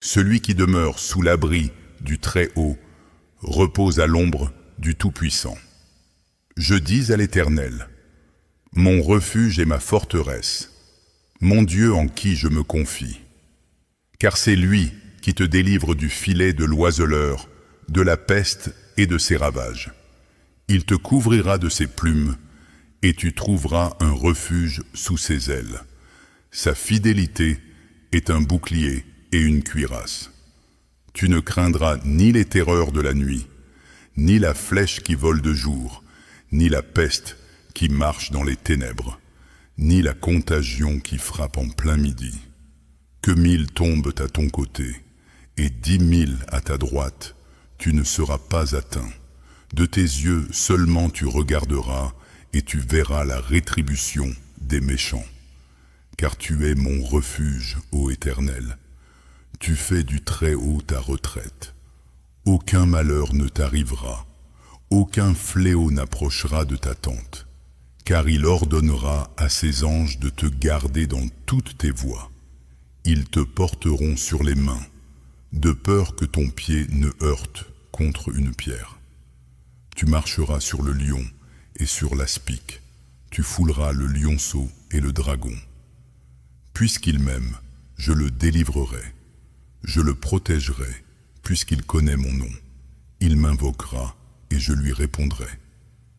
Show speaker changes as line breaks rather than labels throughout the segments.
Celui qui demeure sous l'abri du Très-Haut repose à l'ombre du Tout-Puissant. Je dis à l'Éternel, mon refuge et ma forteresse, mon Dieu en qui je me confie. Car c'est lui qui te délivre du filet de l'oiseleur, de la peste et de ses ravages. Il te couvrira de ses plumes, et tu trouveras un refuge sous ses ailes. Sa fidélité est un bouclier et une cuirasse. Tu ne craindras ni les terreurs de la nuit, ni la flèche qui vole de jour, ni la peste qui marche dans les ténèbres, ni la contagion qui frappe en plein midi. Que 1000 tombent à ton côté, et 10 000 à ta droite, tu ne seras pas atteint. De tes yeux seulement tu regarderas, et tu verras la rétribution des méchants. Car tu es mon refuge, ô Éternel. Tu fais du Très-Haut ta retraite. Aucun malheur ne t'arrivera, aucun fléau n'approchera de ta tente, car il ordonnera à ses anges de te garder dans toutes tes voies. Ils te porteront sur les mains, de peur que ton pied ne heurte contre une pierre. Tu marcheras sur le lion et sur l'aspic, tu fouleras le lionceau et le dragon. Puisqu'il m'aime, je le délivrerai, je le protégerai, puisqu'il connaît mon nom. Il m'invoquera et je lui répondrai.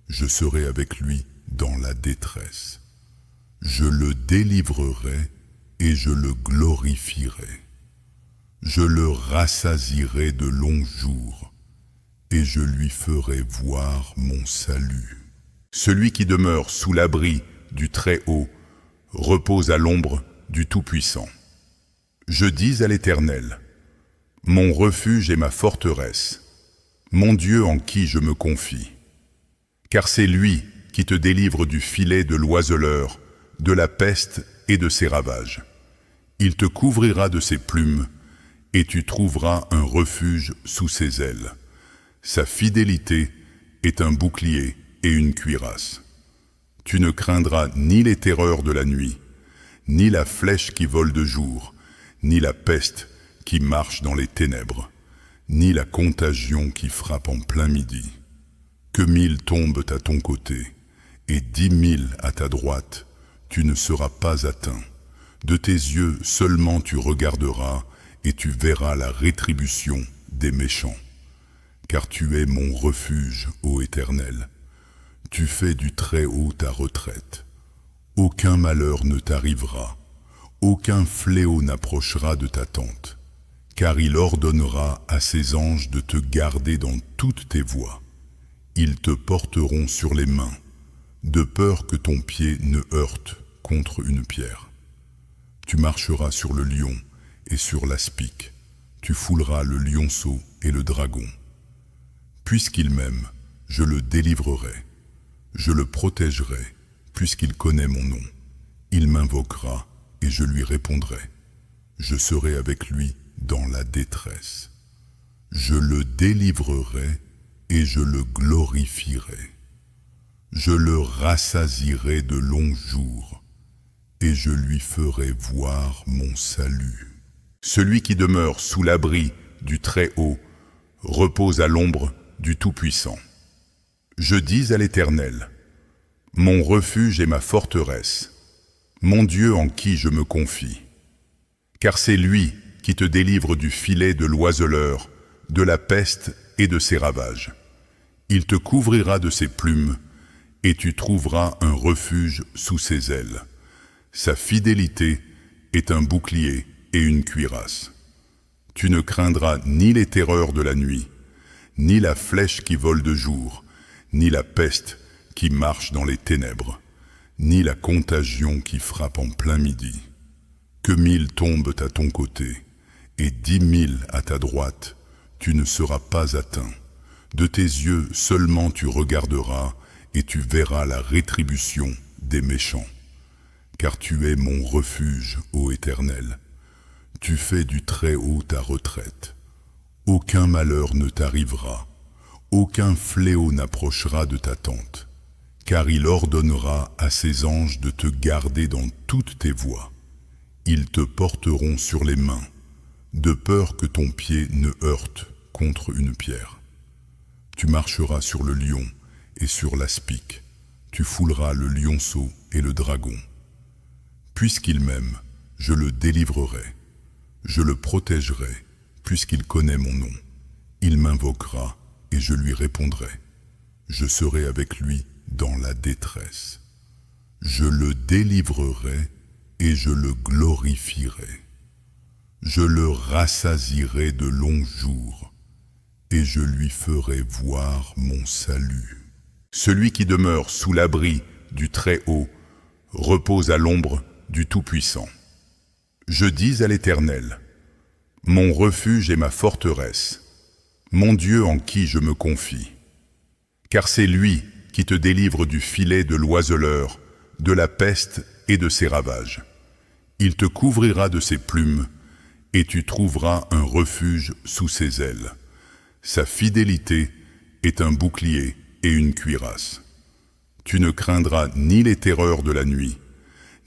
Je serai avec lui dans la détresse. Je le délivrerai et je le glorifierai. Je le rassasierai de longs jours et je lui ferai voir mon salut. Celui qui demeure sous l'abri du Très-Haut repose à l'ombre du Tout-Puissant. Je dis à l'Éternel, mon refuge et ma forteresse, mon Dieu en qui je me confie. Car c'est lui qui te délivre du filet de l'oiseleur, de la peste et de ses ravages. Il te couvrira de ses plumes, et tu trouveras un refuge sous ses ailes. Sa fidélité est un bouclier et une cuirasse. Tu ne craindras ni les terreurs de la nuit, ni la flèche qui vole de jour, ni la peste qui marche dans les ténèbres, ni la contagion qui frappe en plein midi. Que 1000 tombent à ton côté, et 10 000 à ta droite, tu ne seras pas atteint. De tes yeux seulement tu regarderas, et tu verras la rétribution des méchants. Car tu es mon refuge, ô Éternel. Tu fais du Très-Haut ta retraite. Aucun malheur ne t'arrivera, aucun fléau n'approchera de ta tente, car il ordonnera à ses anges de te garder dans toutes tes voies. Ils te porteront sur les mains, de peur que ton pied ne heurte contre une pierre. Tu marcheras sur le lion et sur l'aspic, tu fouleras le lionceau et le dragon. Puisqu'il m'aime, je le délivrerai, je le protégerai, puisqu'il connaît mon nom. Il m'invoquera et je lui répondrai. Je serai avec lui dans la détresse. Je le délivrerai et je le glorifierai. Je le rassasierai de longs jours et je lui ferai voir mon salut. Celui qui demeure sous l'abri du Très-Haut repose à l'ombre du Tout-Puissant. Je dis à l'Éternel, mon refuge et ma forteresse, mon Dieu en qui je me confie. Car c'est lui qui te délivre du filet de l'oiseleur, de la peste et de ses ravages. Il te couvrira de ses plumes, et tu trouveras un refuge sous ses ailes. Sa fidélité est un bouclier et une cuirasse. Tu ne craindras ni les terreurs de la nuit, ni la flèche qui vole de jour, ni la peste qui marche dans les ténèbres, ni la contagion qui frappe en plein midi. Que 1000 tombent à ton côté, et 10 000 à ta droite, tu ne seras pas atteint. De tes yeux seulement tu regarderas, et tu verras la rétribution des méchants. Car tu es mon refuge, ô Éternel. Tu fais du Très-Haut ta retraite. Aucun malheur ne t'arrivera, aucun fléau n'approchera de ta tente, car il ordonnera à ses anges de te garder dans toutes tes voies. Ils te porteront sur les mains, de peur que ton pied ne heurte contre une pierre. Tu marcheras sur le lion et sur l'aspic, tu fouleras le lionceau et le dragon. Puisqu'il m'aime, je le délivrerai, je le protégerai, puisqu'il connaît mon nom. Il m'invoquera et je lui répondrai. Je serai avec lui dans la détresse. Je le délivrerai et je le glorifierai. Je le rassasierai de longs jours et je lui ferai voir mon salut. Celui qui demeure sous l'abri du Très-Haut repose à l'ombre du Tout-Puissant. Je dis à l'Éternel, mon refuge et ma forteresse, mon Dieu en qui je me confie. Car c'est lui qui te délivre du filet de l'oiseleur, de la peste et de ses ravages. Il te couvrira de ses plumes, et tu trouveras un refuge sous ses ailes. Sa fidélité est un bouclier et une cuirasse. Tu ne craindras ni les terreurs de la nuit,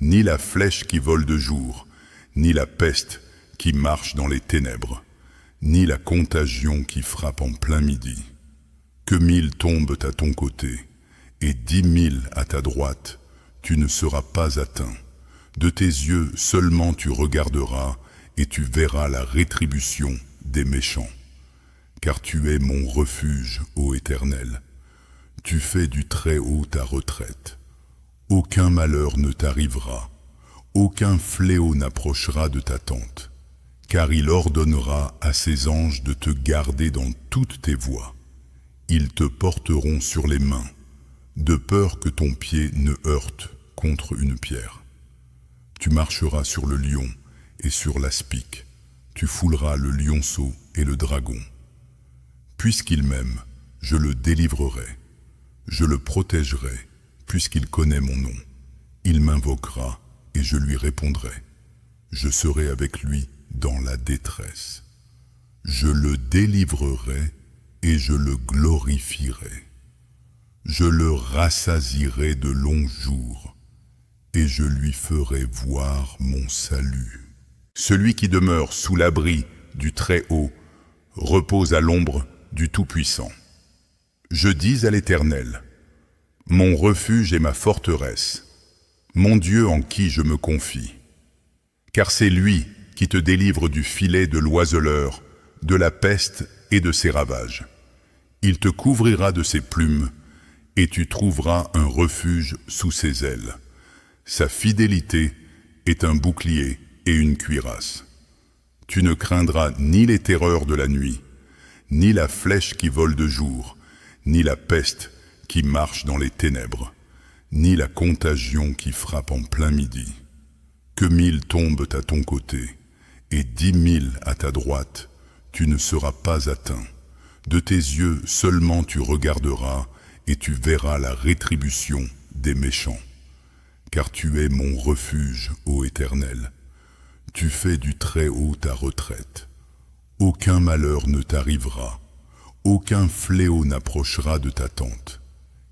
ni la flèche qui vole de jour, ni la peste qui marche dans les ténèbres, ni la contagion qui frappe en plein midi. Que 1000 tombent à ton côté, et 10 000 à ta droite, tu ne seras pas atteint. De tes yeux seulement tu regarderas, et tu verras la rétribution des méchants. Car tu es mon refuge, ô Éternel. Tu fais du Très-Haut ta retraite. Aucun malheur ne t'arrivera, aucun fléau n'approchera de ta tente, car il ordonnera à ses anges de te garder dans toutes tes voies. Ils te porteront sur les mains, de peur que ton pied ne heurte contre une pierre. Tu marcheras sur le lion et sur l'aspic, tu fouleras le lionceau et le dragon. Puisqu'il m'aime, je le délivrerai, je le protégerai, puisqu'il connaît mon nom. Il m'invoquera et je lui répondrai. Je serai avec lui dans la détresse. Je le délivrerai et je le glorifierai. Je le rassasierai de longs jours et je lui ferai voir mon salut. Celui qui demeure sous l'abri du Très-Haut repose à l'ombre du Tout-Puissant. Je dis à l'Éternel, mon refuge et ma forteresse, mon Dieu en qui je me confie. Car c'est lui qui te délivre du filet de l'oiseleur, de la peste et de ses ravages. Il te couvrira de ses plumes, et tu trouveras un refuge sous ses ailes. Sa fidélité est un bouclier et une cuirasse. Tu ne craindras ni les terreurs de la nuit, ni la flèche qui vole de jour, ni la peste qui marche dans les ténèbres, ni la contagion qui frappe en plein midi. Que 1000 tombent à ton côté, et 10 000 à ta droite, tu ne seras pas atteint. De tes yeux seulement tu regarderas, et tu verras la rétribution des méchants. Car tu es mon refuge, ô Éternel. Tu fais du Très-Haut ta retraite. Aucun malheur ne t'arrivera, aucun fléau n'approchera de ta tente,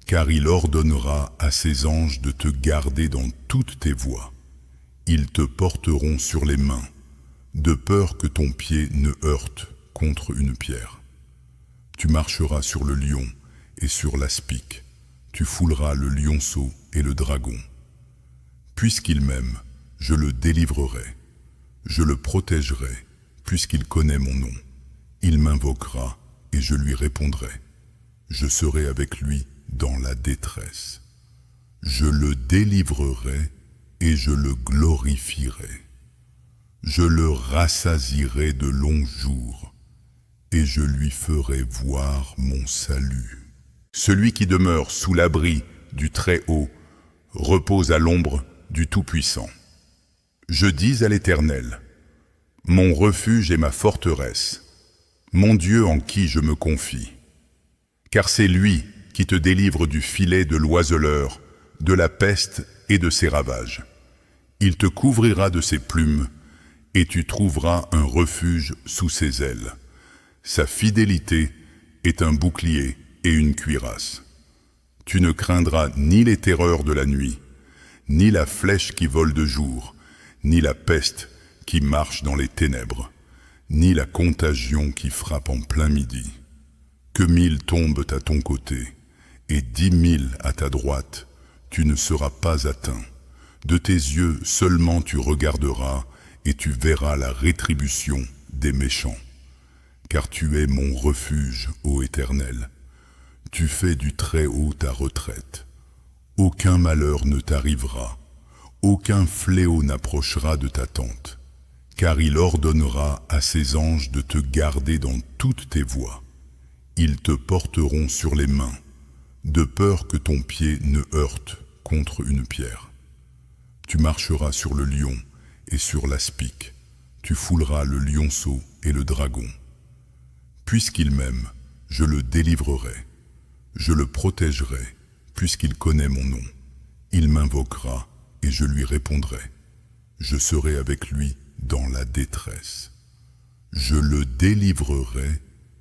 car il ordonnera à ses anges de te garder dans toutes tes voies. Ils te porteront sur les mains, de peur que ton pied ne heurte contre une pierre. Tu marcheras sur le lion et sur l'aspic, tu fouleras le lionceau et le dragon. Puisqu'il m'aime, je le délivrerai, je le protégerai, puisqu'il connaît mon nom. Il m'invoquera et je lui répondrai. Je serai avec lui dans la détresse. Je le délivrerai et je le glorifierai. Je le rassasierai de longs jours et je lui ferai voir mon salut. Celui qui demeure sous l'abri du Très-Haut repose à l'ombre du Tout-Puissant. Je dis à l'Éternel, mon refuge et ma forteresse, mon Dieu en qui je me confie. Car c'est lui qui te délivre du filet de l'oiseleur, de la peste et de ses ravages. Il te couvrira de ses plumes, et tu trouveras un refuge sous ses ailes. Sa fidélité est un bouclier et une cuirasse. Tu ne craindras ni les terreurs de la nuit, ni la flèche qui vole de jour, ni la peste qui marche dans les ténèbres, ni la contagion qui frappe en plein midi. Que 1000 tombent à ton côté, et 10 000 à ta droite, tu ne seras pas atteint. De tes yeux seulement tu regarderas, et tu verras la rétribution des méchants. Car tu es mon refuge, ô Éternel. Tu fais du Très-Haut ta retraite. Aucun malheur ne t'arrivera, aucun fléau n'approchera de ta tente, car il ordonnera à ses anges de te garder dans toutes tes voies. Ils te porteront sur les mains, de peur que ton pied ne heurte contre une pierre. Tu marcheras sur le lion et sur l'aspic, tu fouleras le lionceau et le dragon. Puisqu'il m'aime, je le délivrerai, je le protégerai, puisqu'il connaît mon nom. Il m'invoquera et je lui répondrai. Je serai avec lui dans la détresse. Je le délivrerai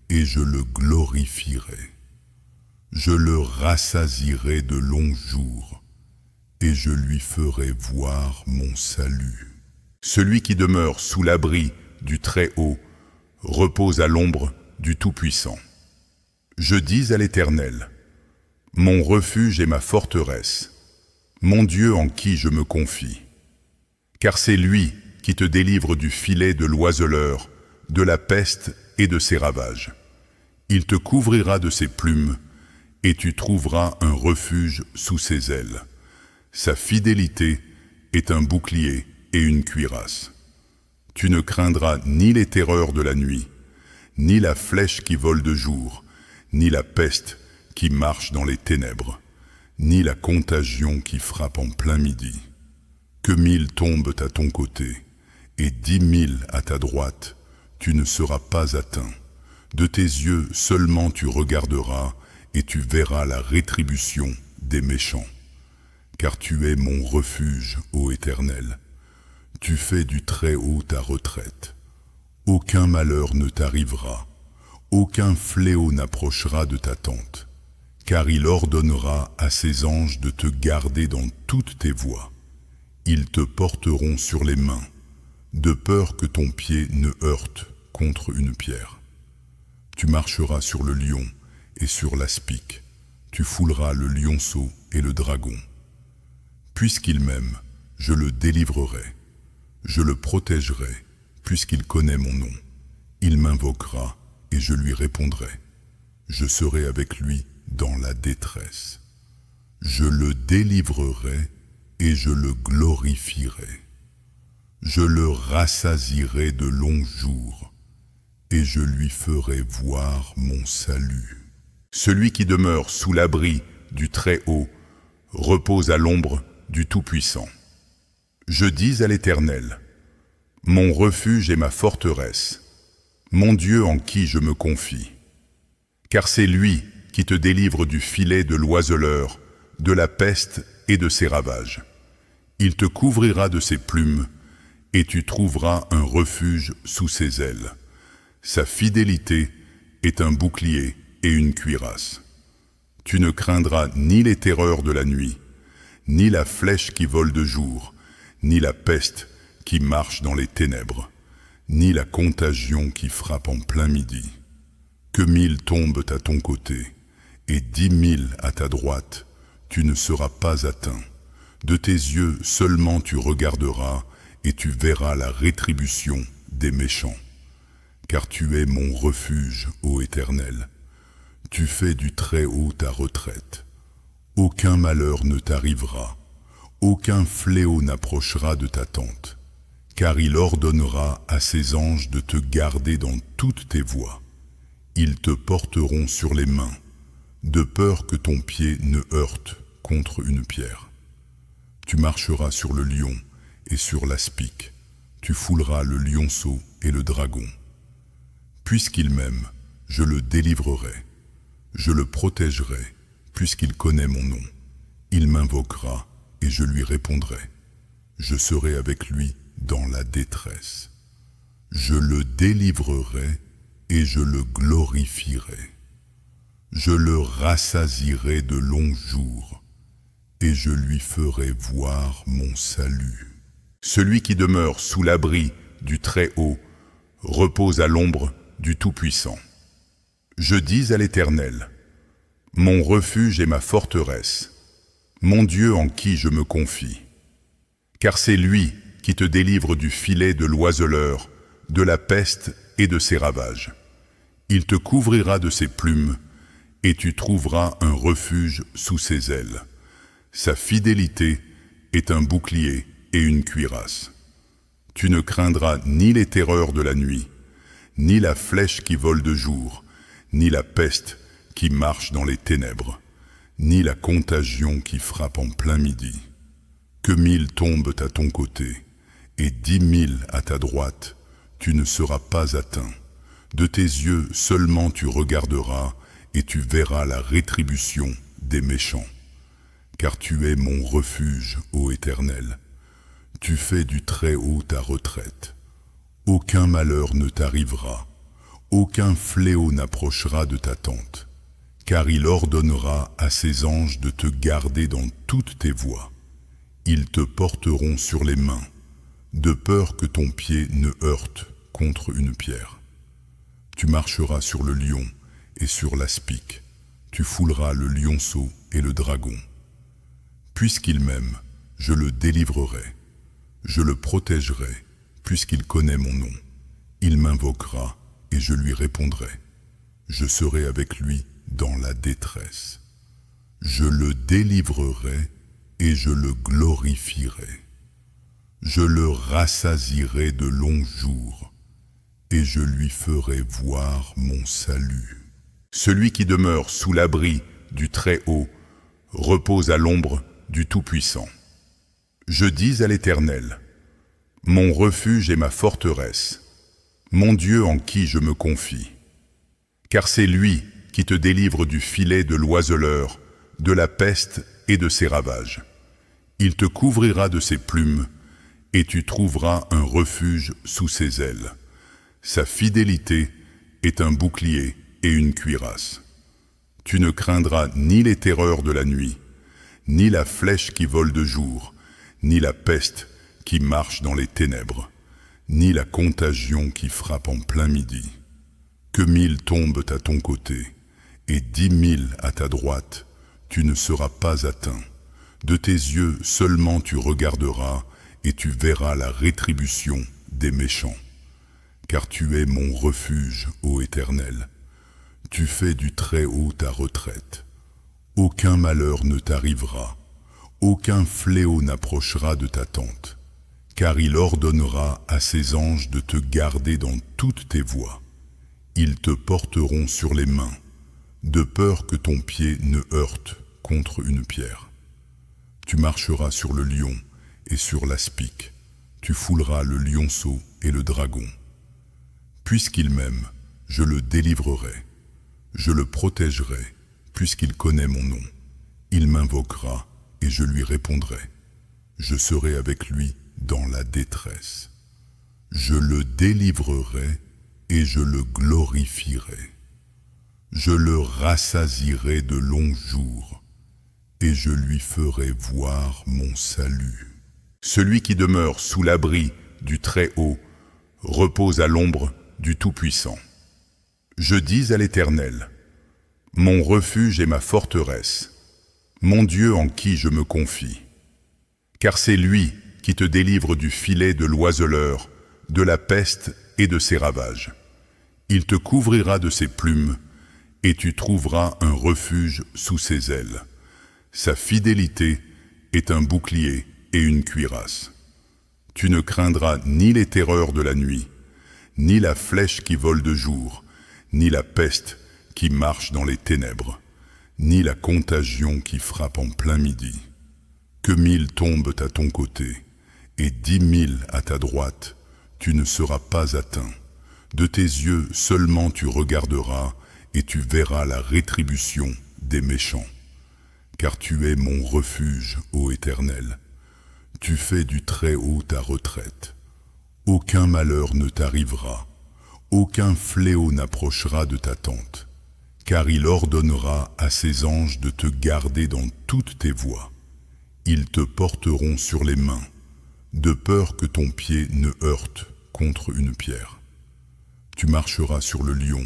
et je le glorifierai. Je le rassasierai de longs jours et je lui ferai voir mon salut. Celui qui demeure sous l'abri du Très-Haut repose à l'ombre du Tout-Puissant. Je dis à l'Éternel, mon refuge et ma forteresse, mon Dieu en qui je me confie. Car c'est lui qui te délivre du filet de l'oiseleur, de la peste et de ses ravages. Il te couvrira de ses plumes, et tu trouveras un refuge sous ses ailes. Sa fidélité est un bouclier et une cuirasse. Tu ne craindras ni les terreurs de la nuit, ni la flèche qui vole de jour, ni la peste qui marche dans les ténèbres, ni la contagion qui frappe en plein midi. Que 1000 tombent à ton côté, et 10 000 à ta droite, tu ne seras pas atteint. De tes yeux seulement tu regarderas, et tu verras la rétribution des méchants. Car tu es mon refuge, ô Éternel. Tu fais du Très-Haut ta retraite. Aucun malheur ne t'arrivera, aucun fléau n'approchera de ta tente, car il ordonnera à ses anges de te garder dans toutes tes voies. Ils te porteront sur les mains, de peur que ton pied ne heurte contre une pierre. Tu marcheras sur le lion et sur l'aspic, tu fouleras le lionceau et le dragon. Puisqu'il m'aime, je le délivrerai, je le protégerai, puisqu'il connaît mon nom. Il m'invoquera et je lui répondrai. Je serai avec lui dans la détresse. Je le délivrerai et je le glorifierai. Je le rassasierai de longs jours et je lui ferai voir mon salut. Celui qui demeure sous l'abri du Très-Haut repose à l'ombre du Tout-Puissant. Je dis à l'Éternel, mon refuge et ma forteresse, mon Dieu en qui je me confie. Car c'est lui qui te délivre du filet de l'oiseleur, de la peste et de ses ravages. Il te couvrira de ses plumes, et tu trouveras un refuge sous ses ailes. Sa fidélité est un bouclier et une cuirasse. Tu ne craindras ni les terreurs de la nuit, ni la flèche qui vole de jour, ni la peste qui marche dans les ténèbres, ni la contagion qui frappe en plein midi. Que 1000 tombent à ton côté, et 10 000 à ta droite, tu ne seras pas atteint. De tes yeux seulement tu regarderas, et tu verras la rétribution des méchants. Car tu es mon refuge, ô Éternel. Tu fais du Très-Haut ta retraite. Aucun malheur ne t'arrivera, aucun fléau n'approchera de ta tente, car il ordonnera à ses anges de te garder dans toutes tes voies. Ils te porteront sur les mains, de peur que ton pied ne heurte contre une pierre. Tu marcheras sur le lion et sur l'aspic, tu fouleras le lionceau et le dragon. Puisqu'il m'aime, je le délivrerai, je le protégerai, puisqu'il connaît mon nom. Il m'invoquera et je lui répondrai. Je serai avec lui dans la détresse. Je le délivrerai et je le glorifierai. Je le rassasierai de longs jours et je lui ferai voir mon salut. Celui qui demeure sous l'abri du Très-Haut repose à l'ombre du Tout-Puissant. Je dis à l'Éternel, mon refuge et ma forteresse, mon Dieu en qui je me confie. Car c'est lui qui te délivre du filet de l'oiseleur, de la peste et de ses ravages. Il te couvrira de ses plumes, et tu trouveras un refuge sous ses ailes. Sa fidélité est un bouclier et une cuirasse. Tu ne craindras ni les terreurs de la nuit, ni la flèche qui vole de jour, ni la peste qui marche dans les ténèbres, ni la contagion qui frappe en plein midi. Que 1000 tombent à ton côté, et 10 000 à ta droite, tu ne seras pas atteint. De tes yeux seulement tu regarderas, et tu verras la rétribution des méchants. Car tu es mon refuge, ô Éternel. Tu fais du Très-Haut ta retraite. Aucun malheur ne t'arrivera, aucun fléau n'approchera de ta tente, car il ordonnera à ses anges de te garder dans toutes tes voies. Ils te porteront sur les mains, de peur que ton pied ne heurte contre une pierre. Tu marcheras sur le lion et sur l'aspic, tu fouleras le lionceau et le dragon. Puisqu'il m'aime, je le délivrerai, je le protégerai, puisqu'il connaît mon nom. Il m'invoquera et je lui répondrai. Je serai avec lui dans la détresse. Je le délivrerai et je le glorifierai. Je le rassasierai de longs jours et je lui ferai voir mon salut. Celui qui demeure sous l'abri du Très-Haut repose à l'ombre du Tout-Puissant. Je dis à l'Éternel, mon refuge et ma forteresse, mon Dieu en qui je me confie. Car c'est lui qui te délivre du filet de l'oiseleur, de la peste et de ses ravages. Il te couvrira de ses plumes, et tu trouveras un refuge sous ses ailes. Sa fidélité est un bouclier et une cuirasse. Tu ne craindras ni les terreurs de la nuit, ni la flèche qui vole de jour, ni la peste qui marche dans les ténèbres, ni la contagion qui frappe en plein midi. Que 1000 tombent à ton côté, et 10 000 à ta droite, tu ne seras pas atteint. De tes yeux seulement tu regarderas, et tu verras la rétribution des méchants. Car tu es mon refuge, ô Éternel. Tu fais du Très-Haut ta retraite. Aucun malheur ne t'arrivera, aucun fléau n'approchera de ta tente, car il ordonnera à ses anges de te garder dans toutes tes voies. Ils te porteront sur les mains, de peur que ton pied ne heurte contre une pierre. Tu marcheras sur le lion et sur l'aspic, tu fouleras le lionceau et le dragon. Puisqu'il m'aime, je le délivrerai, je le protégerai, puisqu'il connaît mon nom. Il m'invoquera et je lui répondrai. Je serai avec lui dans la détresse. Je le délivrerai et je le glorifierai. Je le rassasierai de longs jours et je lui ferai voir mon salut. Celui qui demeure sous l'abri du Très-Haut repose à l'ombre du Tout-Puissant. Je dis à l'Éternel, mon refuge et ma forteresse, mon Dieu en qui je me confie. Car c'est lui qui te délivre du filet de l'oiseleur, de la peste et de ses ravages. Il te couvrira de ses plumes, et tu trouveras un refuge sous ses ailes. Sa fidélité est un bouclier et une cuirasse. Tu ne craindras ni les terreurs de la nuit, ni la flèche qui vole de jour, ni la peste qui marche dans les ténèbres, ni la contagion qui frappe en plein midi. Que 1000 tombent à ton côté, et 10 000 à ta droite, tu ne seras pas atteint. De tes yeux seulement tu regarderas, et tu verras la rétribution des méchants. Car tu es mon refuge, ô Éternel. Tu fais du Très-Haut ta retraite. Aucun malheur ne t'arrivera, aucun fléau n'approchera de ta tente, car il ordonnera à ses anges de te garder dans toutes tes voies. Ils te porteront sur les mains, de peur que ton pied ne heurte contre une pierre. Tu marcheras sur le lion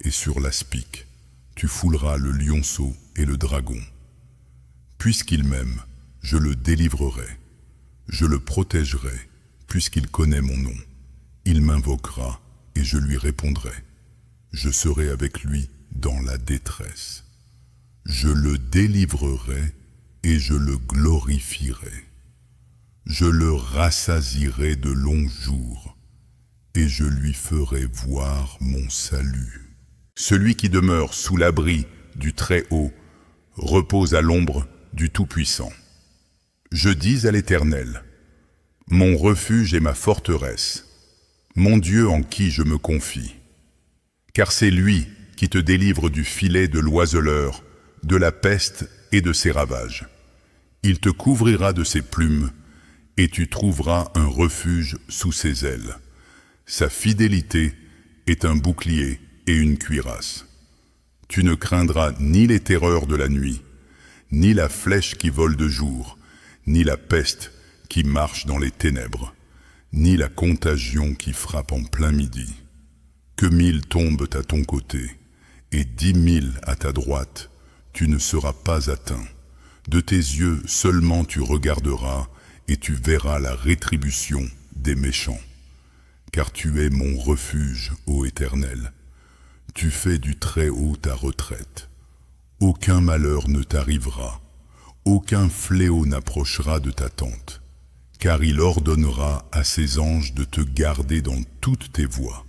et sur l'aspic. Tu fouleras le lionceau et le dragon. Puisqu'il m'aime, je le délivrerai. Je le protégerai, puisqu'il connaît mon nom. Il m'invoquera et je lui répondrai. Je serai avec lui dans la détresse. Je le délivrerai et je le glorifierai. Je le rassasierai de longs jours et je lui ferai voir mon salut. Celui qui demeure sous l'abri du Très-Haut repose à l'ombre du Tout-Puissant. Je dis à l'Éternel, mon refuge et ma forteresse, mon Dieu en qui je me confie. Car c'est lui qui te délivre du filet de l'oiseleur, de la peste et de ses ravages. Il te couvrira de ses plumes, et tu trouveras un refuge sous ses ailes. Sa fidélité est un bouclier et une cuirasse. Tu ne craindras ni les terreurs de la nuit, ni la flèche qui vole de jour, ni la peste qui marche dans les ténèbres, ni la contagion qui frappe en plein midi. Que 1000 tombent à ton côté, et 10 000 à ta droite, tu ne seras pas atteint. De tes yeux seulement tu regarderas, et tu verras la rétribution des méchants. Car tu es mon refuge, ô Éternel. Tu fais du Très-Haut ta retraite. Aucun malheur ne t'arrivera, aucun fléau n'approchera de ta tente, car il ordonnera à ses anges de te garder dans toutes tes voies.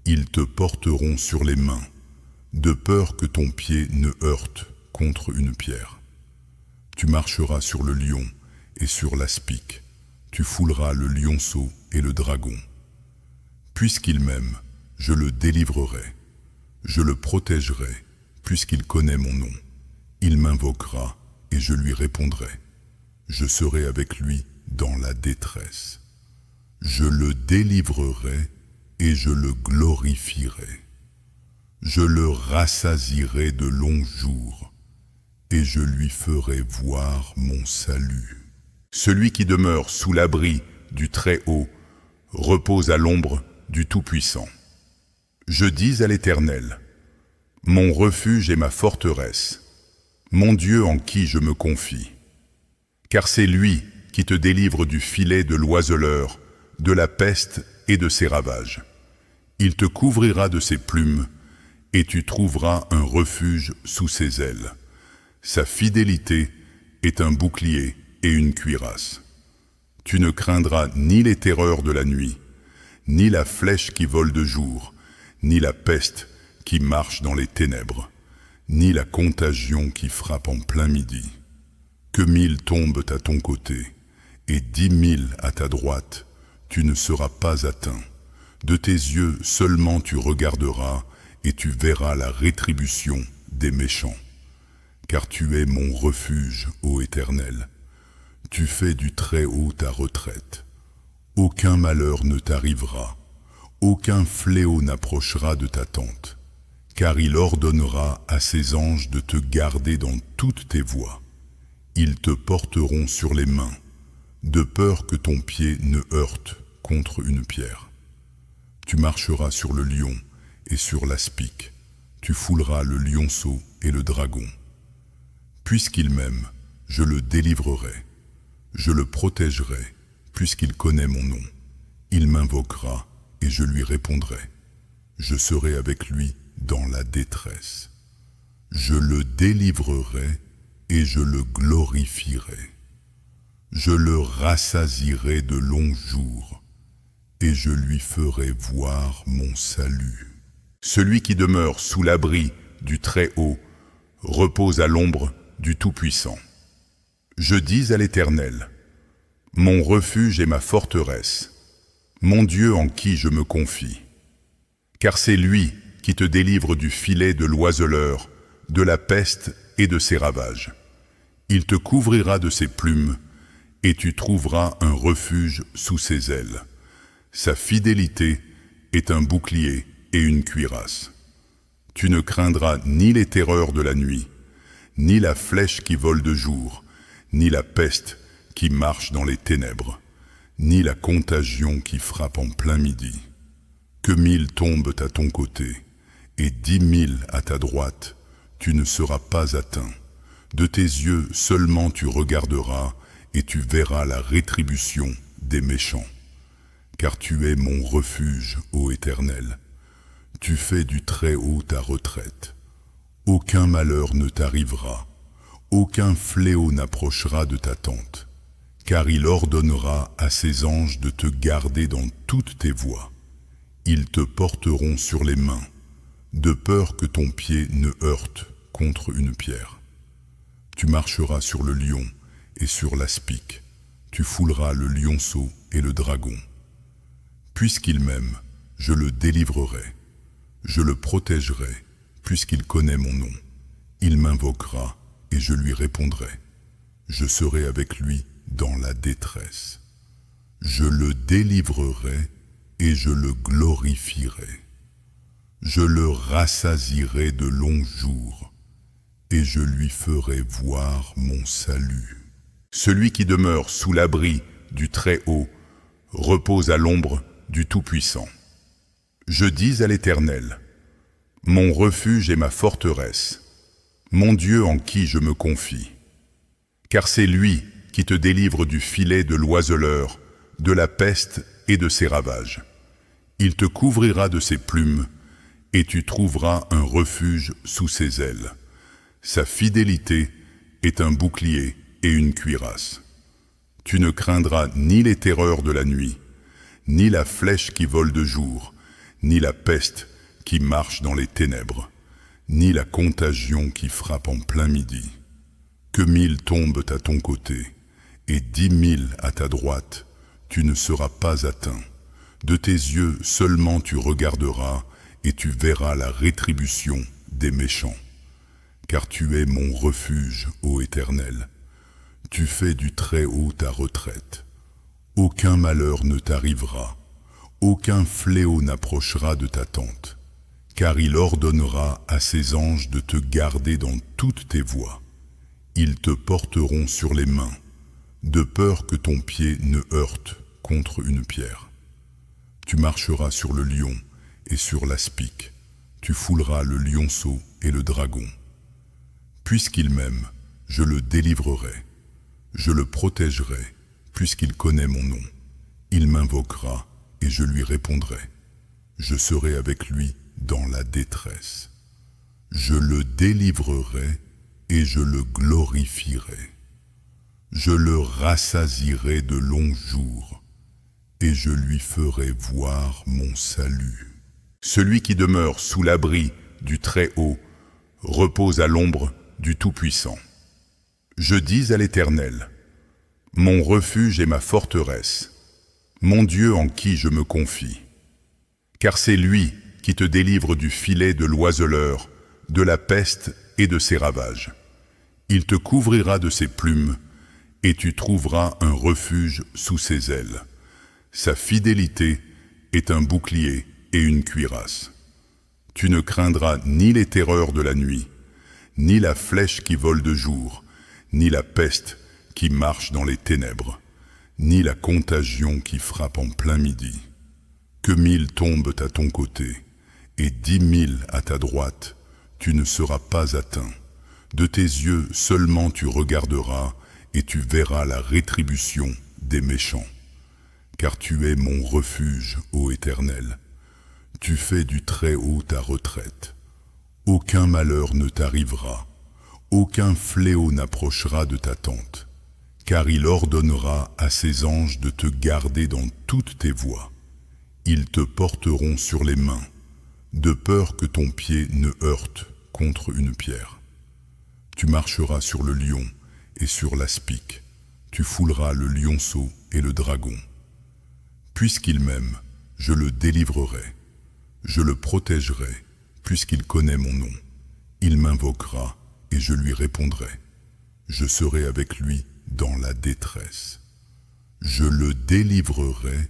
Ils te porteront sur les mains, de peur que ton pied ne heurte contre une pierre. Tu marcheras sur le lion et sur l'aspic, tu fouleras le lionceau et le dragon. Puisqu'il m'aime, je le délivrerai, je le protégerai, puisqu'il connaît mon nom. Il m'invoquera et je lui répondrai. Je serai avec lui dans la détresse. Je le délivrerai et je le glorifierai. Je le rassasierai de longs jours et je lui ferai voir mon salut. Celui qui demeure sous l'abri du Très-Haut repose à l'ombre du Tout-Puissant. Je dis à l'Éternel, mon refuge et ma forteresse, mon Dieu en qui je me confie. Car c'est lui qui te délivre du filet de l'oiseleur, de la peste et de ses ravages. Il te couvrira de ses plumes, et tu trouveras un refuge sous ses ailes. Sa fidélité est un bouclier et une cuirasse. Tu ne craindras ni les terreurs de la nuit, ni la flèche qui vole de jour, ni la peste qui marche dans les ténèbres, ni la contagion qui frappe en plein midi. Que 1000 tombent à ton côté, et 10 000 à ta droite, tu ne seras pas atteint. De tes yeux seulement tu regarderas, et tu verras la rétribution des méchants. Car tu es mon refuge, ô Éternel. Tu fais du Très-Haut ta retraite. Aucun malheur ne t'arrivera, aucun fléau n'approchera de ta tente, car il ordonnera à ses anges de te garder dans toutes tes voies. Ils te porteront sur les mains, de peur que ton pied ne heurte contre une pierre. Tu marcheras sur le lion et sur l'aspic, tu fouleras le lionceau et le dragon. Puisqu'il m'aime, je le délivrerai, je le protégerai, puisqu'il connaît mon nom. Il m'invoquera et je lui répondrai. Je serai avec lui dans la détresse. Je le délivrerai et je le glorifierai. Je le rassasierai de longs jours et je lui ferai voir mon salut. Celui qui demeure sous l'abri du Très-Haut repose à l'ombre du Tout-Puissant. Je dis à l'Éternel, mon refuge et ma forteresse, mon Dieu en qui je me confie. Car c'est lui qui te délivre du filet de l'oiseleur, de la peste et de ses ravages. Il te couvrira de ses plumes, et tu trouveras un refuge sous ses ailes. Sa fidélité est un bouclier et une cuirasse. Tu ne craindras ni les terreurs de la nuit, ni la flèche qui vole de jour, ni la peste qui marche dans les ténèbres, ni la contagion qui frappe en plein midi. Que 1000 tombent à ton côté, et 10 000 à ta droite, tu ne seras pas atteint. De tes yeux seulement tu regarderas, et tu verras la rétribution des méchants. Car tu es mon refuge, ô Éternel. Tu fais du Très-Haut ta retraite. Aucun malheur ne t'arrivera, aucun fléau n'approchera de ta tente, car il ordonnera à ses anges de te garder dans toutes tes voies. Ils te porteront sur les mains, de peur que ton pied ne heurte contre une pierre. Tu marcheras sur le lion et sur l'aspic, tu fouleras le lionceau et le dragon. Puisqu'il m'aime, je le délivrerai, je le protégerai, puisqu'il connaît mon nom. Il m'invoquera et je lui répondrai. Je serai avec lui dans la détresse. Je le délivrerai et je le glorifierai. Je le rassasierai de longs jours et je lui ferai voir mon salut. Celui qui demeure sous l'abri du Très-Haut repose à l'ombre du Tout-Puissant. Je dis à l'Éternel, mon refuge et ma forteresse, mon Dieu en qui je me confie. Car c'est lui qui te délivre du filet de l'oiseleur, de la peste et de ses ravages. Il te couvrira de ses plumes, et tu trouveras un refuge sous ses ailes. Sa fidélité est un bouclier et une cuirasse. Tu ne craindras ni les terreurs de la nuit, ni la flèche qui vole de jour, ni la peste qui marche dans les ténèbres, ni la contagion qui frappe en plein midi. Que 1000 tombent à ton côté, et 10 000 à ta droite, tu ne seras pas atteint. De tes yeux seulement tu regarderas, et tu verras la rétribution des méchants. Car tu es mon refuge, ô Éternel. Tu fais du Très-Haut ta retraite. Aucun malheur ne t'arrivera, aucun fléau n'approchera de ta tente, car il ordonnera à ses anges de te garder dans toutes tes voies. Ils te porteront sur les mains, de peur que ton pied ne heurte contre une pierre. Tu marcheras sur le lion et sur l'aspic, tu fouleras le lionceau et le dragon. Puisqu'il m'aime, je le délivrerai, je le protégerai, puisqu'il connaît mon nom. Il m'invoquera et je lui répondrai. Je serai avec lui dans la détresse. Je le délivrerai et je le glorifierai. Je le rassasierai de longs jours et je lui ferai voir mon salut. Celui qui demeure sous l'abri du Très-Haut repose à l'ombre du Tout-Puissant. Je dis à l'Éternel, mon refuge et ma forteresse, mon Dieu en qui je me confie. Car c'est lui qui te délivre du filet de l'oiseleur, de la peste et de ses ravages. Il te couvrira de ses plumes, et tu trouveras un refuge sous ses ailes. Sa fidélité est un bouclier et une cuirasse. Tu ne craindras ni les terreurs de la nuit, ni la flèche qui vole de jour, ni la peste qui marche dans les ténèbres, ni la contagion qui frappe en plein midi. Que 1000 tombent à ton côté, et 10 000 à ta droite, tu ne seras pas atteint. De tes yeux seulement tu regarderas, et tu verras la rétribution des méchants. Car tu es mon refuge, ô Éternel. Tu fais du Très-Haut ta retraite. Aucun malheur ne t'arrivera, aucun fléau n'approchera de ta tente, car il ordonnera à ses anges de te garder dans toutes tes voies. Ils te porteront sur les mains, de peur que ton pied ne heurte contre une pierre. Tu marcheras sur le lion et sur l'aspic, tu fouleras le lionceau et le dragon. Puisqu'il m'aime, je le délivrerai, je le protégerai, puisqu'il connaît mon nom. Il m'invoquera et je lui répondrai. Je serai avec lui dans la détresse. Je le délivrerai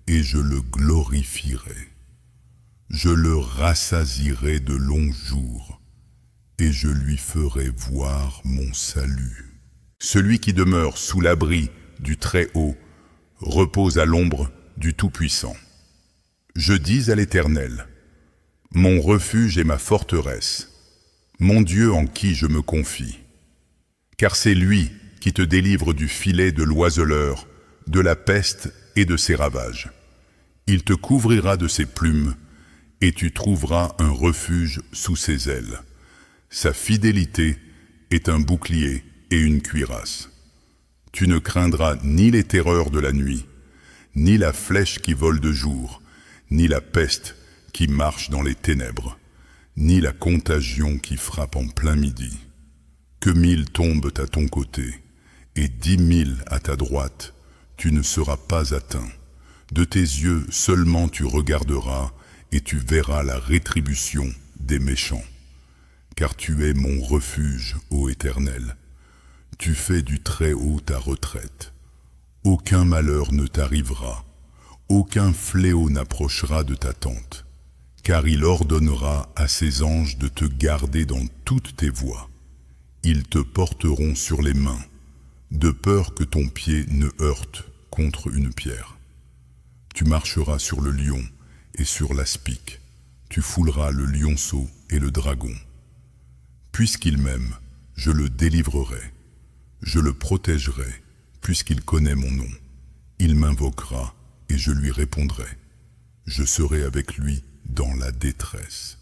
et je le glorifierai. Je le rassasierai de longs jours et je lui ferai voir mon salut. Celui qui demeure sous l'abri du Très-Haut repose à l'ombre du Tout-Puissant. Je dis à l'Éternel, mon refuge et ma forteresse, mon Dieu en qui je me confie. Car c'est lui qui te délivre du filet de l'oiseleur, de la peste et de ses ravages. Il te couvrira de ses plumes, et tu trouveras un refuge sous ses ailes. Sa fidélité est un bouclier et une cuirasse. Tu ne craindras ni les terreurs de la nuit, ni la flèche qui vole de jour, ni la peste qui marche dans les ténèbres, ni la contagion qui frappe en plein midi. Que 1000 tombent à ton côté, et 10 000 à ta droite, tu ne seras pas atteint. De tes yeux seulement tu regarderas, et tu verras la rétribution des méchants. Car tu es mon refuge, ô Éternel. Tu fais du Très-Haut ta retraite. Aucun malheur ne t'arrivera, aucun fléau n'approchera de ta tente, car il ordonnera à ses anges de te garder dans toutes tes voies. Ils te porteront sur les mains, de peur que ton pied ne heurte contre une pierre. Tu marcheras sur le lion et sur l'aspic, tu fouleras le lionceau et le dragon. Puisqu'il m'aime, je le délivrerai, je le protégerai, puisqu'il connaît mon nom. Il m'invoquera et je lui répondrai. Je serai avec lui dans la détresse.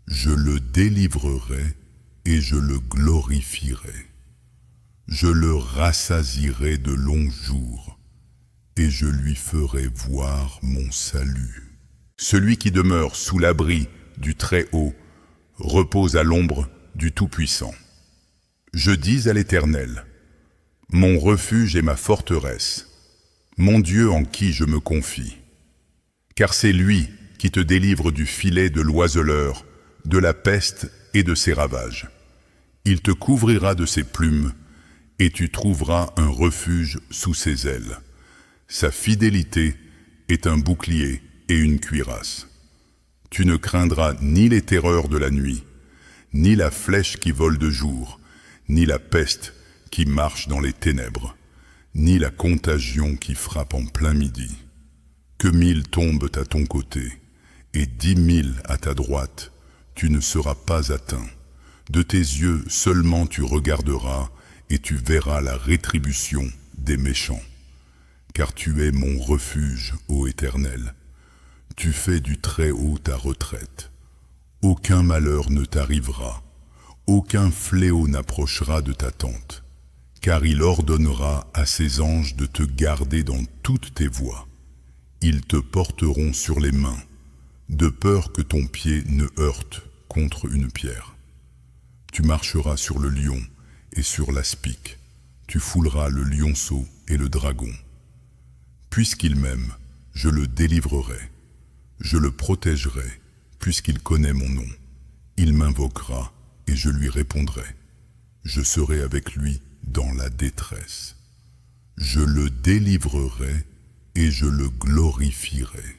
Je le délivrerai et je le glorifierai. Je le rassasierai de longs jours et je lui ferai voir mon salut. Celui qui demeure sous l'abri du Très-Haut repose à l'ombre du Tout-Puissant. Je dis à l'Éternel, mon refuge et ma forteresse, mon Dieu en qui je me confie. Car c'est lui qui te délivre du filet de l'oiseleur, de la peste et de ses ravages. Il te couvrira de ses plumes, et tu trouveras un refuge sous ses ailes. Sa fidélité est un bouclier et une cuirasse. Tu ne craindras ni les terreurs de la nuit, ni la flèche qui vole de jour, ni la peste qui marche dans les ténèbres, ni la contagion qui frappe en plein midi. Que 1000 tombent à ton côté, et 10 000 à ta droite, tu ne seras pas atteint. De tes yeux seulement tu regarderas, et tu verras la rétribution des méchants. Car tu es mon refuge, ô Éternel. Tu fais du Très-Haut ta retraite. Aucun malheur ne t'arrivera, aucun fléau n'approchera de ta tente, car il ordonnera à ses anges de te garder dans toutes tes voies. Ils te porteront sur les mains, de peur que ton pied ne heurte contre une pierre. Tu marcheras sur le lion et sur l'aspic, tu fouleras le lionceau et le dragon. Puisqu'il m'aime, je le délivrerai, je le protégerai, puisqu'il connaît mon nom. Il m'invoquera et je lui répondrai. Je serai avec lui dans la détresse. Je le délivrerai et je le glorifierai.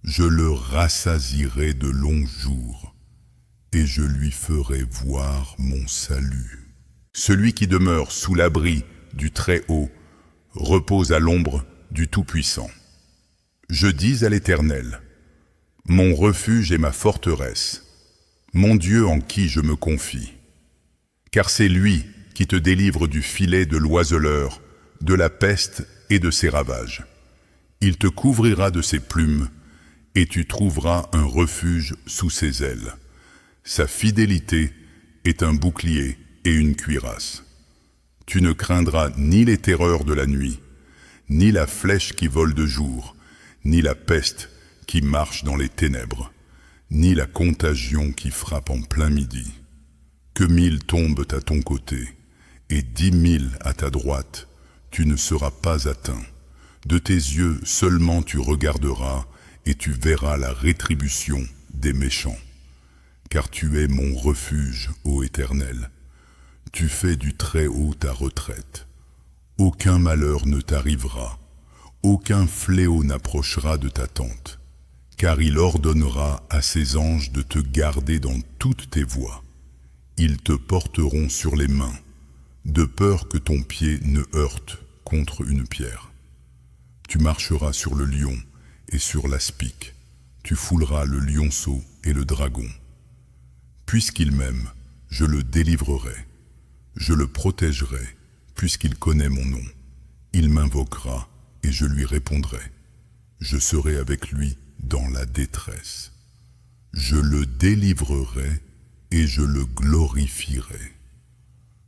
Je le rassasierai de longs jours et je lui ferai voir mon salut. Celui qui demeure sous l'abri du Très-Haut repose à l'ombre du Tout-Puissant. Je dis à l'Éternel, mon refuge et ma forteresse, mon Dieu en qui je me confie. Car c'est lui qui te délivre du filet de l'oiseleur, de la peste et de ses ravages. Il te couvrira de ses plumes, et tu trouveras un refuge sous ses ailes. Sa fidélité est un bouclier et une cuirasse. Tu ne craindras ni les terreurs de la nuit, ni la flèche qui vole de jour, ni la peste qui marche dans les ténèbres, ni la contagion qui frappe en plein midi. Que 1000 tombent à ton côté, et 10 000 à ta droite, tu ne seras pas atteint. De tes yeux seulement tu regarderas, et tu verras la rétribution des méchants. Car tu es mon refuge, ô Éternel. Tu fais du Très-Haut ta retraite. Aucun malheur ne t'arrivera, aucun fléau n'approchera de ta tente, car il ordonnera à ses anges de te garder dans toutes tes voies. Ils te porteront sur les mains, de peur que ton pied ne heurte contre une pierre. Tu marcheras sur le lion et sur l'aspic, tu fouleras le lionceau et le dragon. Puisqu'il m'aime, je le délivrerai, je le protégerai, puisqu'il connaît mon nom. Il m'invoquera et je lui répondrai. Je serai avec lui dans la détresse. Je le délivrerai et je le glorifierai.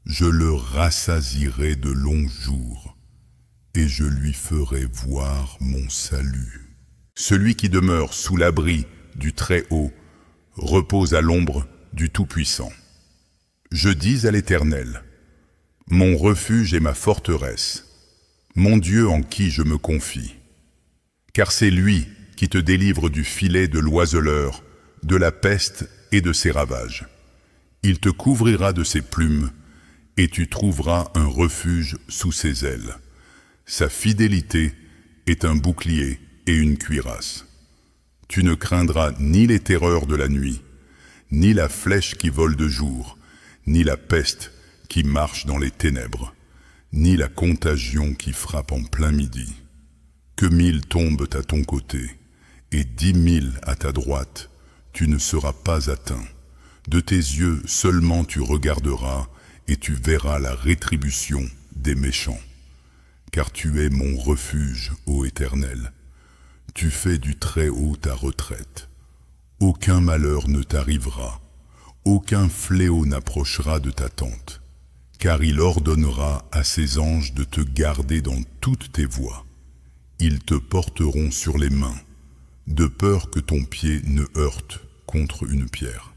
Je le rassasierai de longs jours et je lui ferai voir mon salut. Celui qui demeure sous l'abri du Très-Haut repose à l'ombre du Tout-Puissant. Je dis à l'Éternel, mon refuge et ma forteresse, mon Dieu en qui je me confie. Car c'est lui qui te délivre du filet de l'oiseleur, de la peste et de ses ravages. Il te couvrira de ses plumes, et tu trouveras un refuge sous ses ailes. Sa fidélité est un bouclier et une cuirasse. Tu ne craindras ni les terreurs de la nuit, ni la flèche qui vole de jour, ni la peste qui marche dans les ténèbres, ni la contagion qui frappe en plein midi. Que 1000 tombent à ton côté, et 10 000 à ta droite, tu ne seras pas atteint. De tes yeux seulement tu regarderas, et tu verras la rétribution des méchants. Car tu es mon refuge, ô Éternel. Tu fais du Très-Haut ta retraite. Aucun malheur ne t'arrivera, aucun fléau n'approchera de ta tente, car il ordonnera à ses anges de te garder dans toutes tes voies. Ils te porteront sur les mains, de peur que ton pied ne heurte contre une pierre.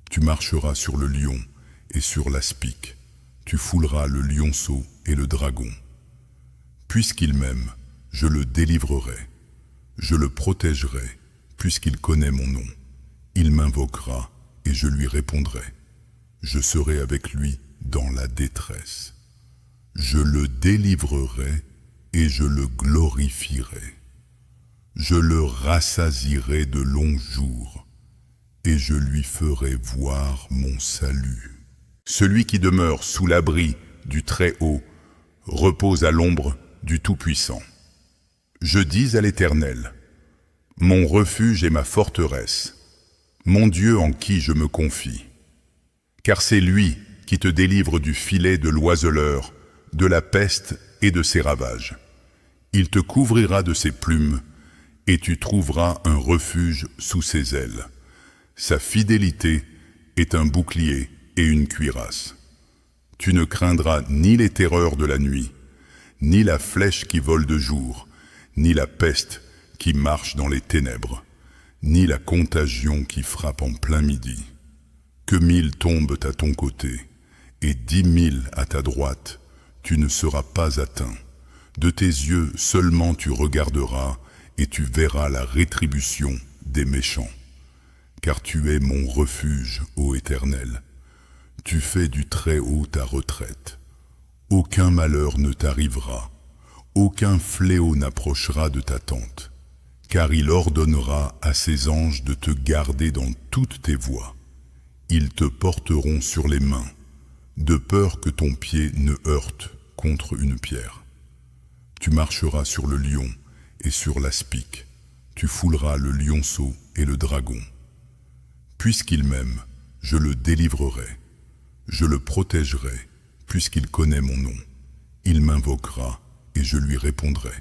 Tu marcheras sur le lion et sur l'aspic, tu fouleras le lionceau et le dragon. Puisqu'il m'aime, je le délivrerai, je le protégerai, puisqu'il connaît mon nom. Il m'invoquera et je lui répondrai. Je serai avec lui dans la détresse. Je le délivrerai et je le glorifierai. Je le rassasierai de longs jours et je lui ferai voir mon salut. Celui qui demeure sous l'abri du Très-Haut repose à l'ombre du Tout-Puissant. Je dis à l'Éternel, mon refuge et ma forteresse, mon Dieu en qui je me confie. Car c'est lui qui te délivre du filet de l'oiseleur, de la peste et de ses ravages. Il te couvrira de ses plumes, et tu trouveras un refuge sous ses ailes. Sa fidélité est un bouclier et une cuirasse. Tu ne craindras ni les terreurs de la nuit, ni la flèche qui vole de jour, ni la peste qui marche dans les ténèbres, ni la contagion qui frappe en plein midi. Que 1000 tombent à ton côté, et 10 000 à ta droite, tu ne seras pas atteint. De tes yeux seulement tu regarderas, et tu verras la rétribution des méchants. Car tu es mon refuge, ô Éternel. Tu fais du Très-Haut ta retraite. Aucun malheur ne t'arrivera, aucun fléau n'approchera de ta tente, car il ordonnera à ses anges de te garder dans toutes tes voies. Ils te porteront sur les mains, de peur que ton pied ne heurte contre une pierre. Tu marcheras sur le lion et sur l'aspic, tu fouleras le lionceau et le dragon. Puisqu'il m'aime, je le délivrerai, je le protégerai, puisqu'il connaît mon nom. Il m'invoquera et je lui répondrai.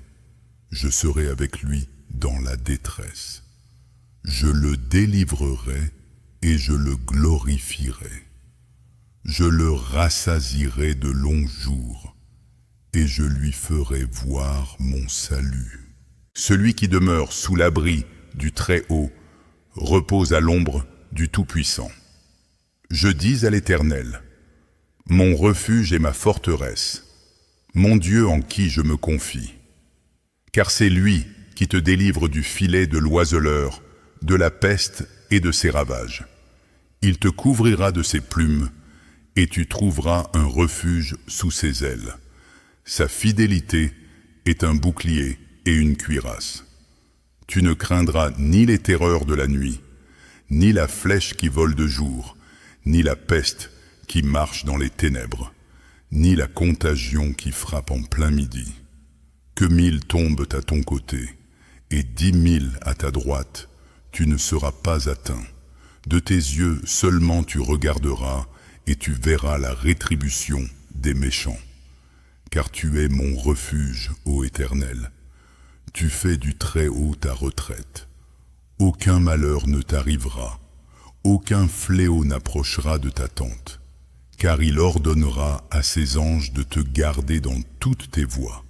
Je serai avec lui dans la détresse. Je le délivrerai et je le glorifierai. Je le rassasierai de longs jours et je lui ferai voir mon salut. Celui qui demeure sous l'abri du Très-Haut repose à l'ombre du Tout-Puissant. Je dis à l'Éternel, mon refuge et ma forteresse, mon Dieu en qui je me confie. Car c'est lui qui te délivre du filet de l'oiseleur, de la peste et de ses ravages. Il te couvrira de ses plumes, et tu trouveras un refuge sous ses ailes. Sa fidélité est un bouclier et une cuirasse. Tu ne craindras ni les terreurs de la nuit, ni la flèche qui vole de jour, ni la peste qui marche dans les ténèbres, ni la contagion qui frappe en plein midi. Que 1000 tombent à ton côté, et 10 000 à ta droite, tu ne seras pas atteint. De tes yeux seulement tu regarderas, et tu verras la rétribution des méchants. Car tu es mon refuge, ô Éternel. Tu fais du Très-Haut ta retraite. Aucun malheur ne t'arrivera, aucun fléau n'approchera de ta tente, car il ordonnera à ses anges de te garder dans toutes tes voies.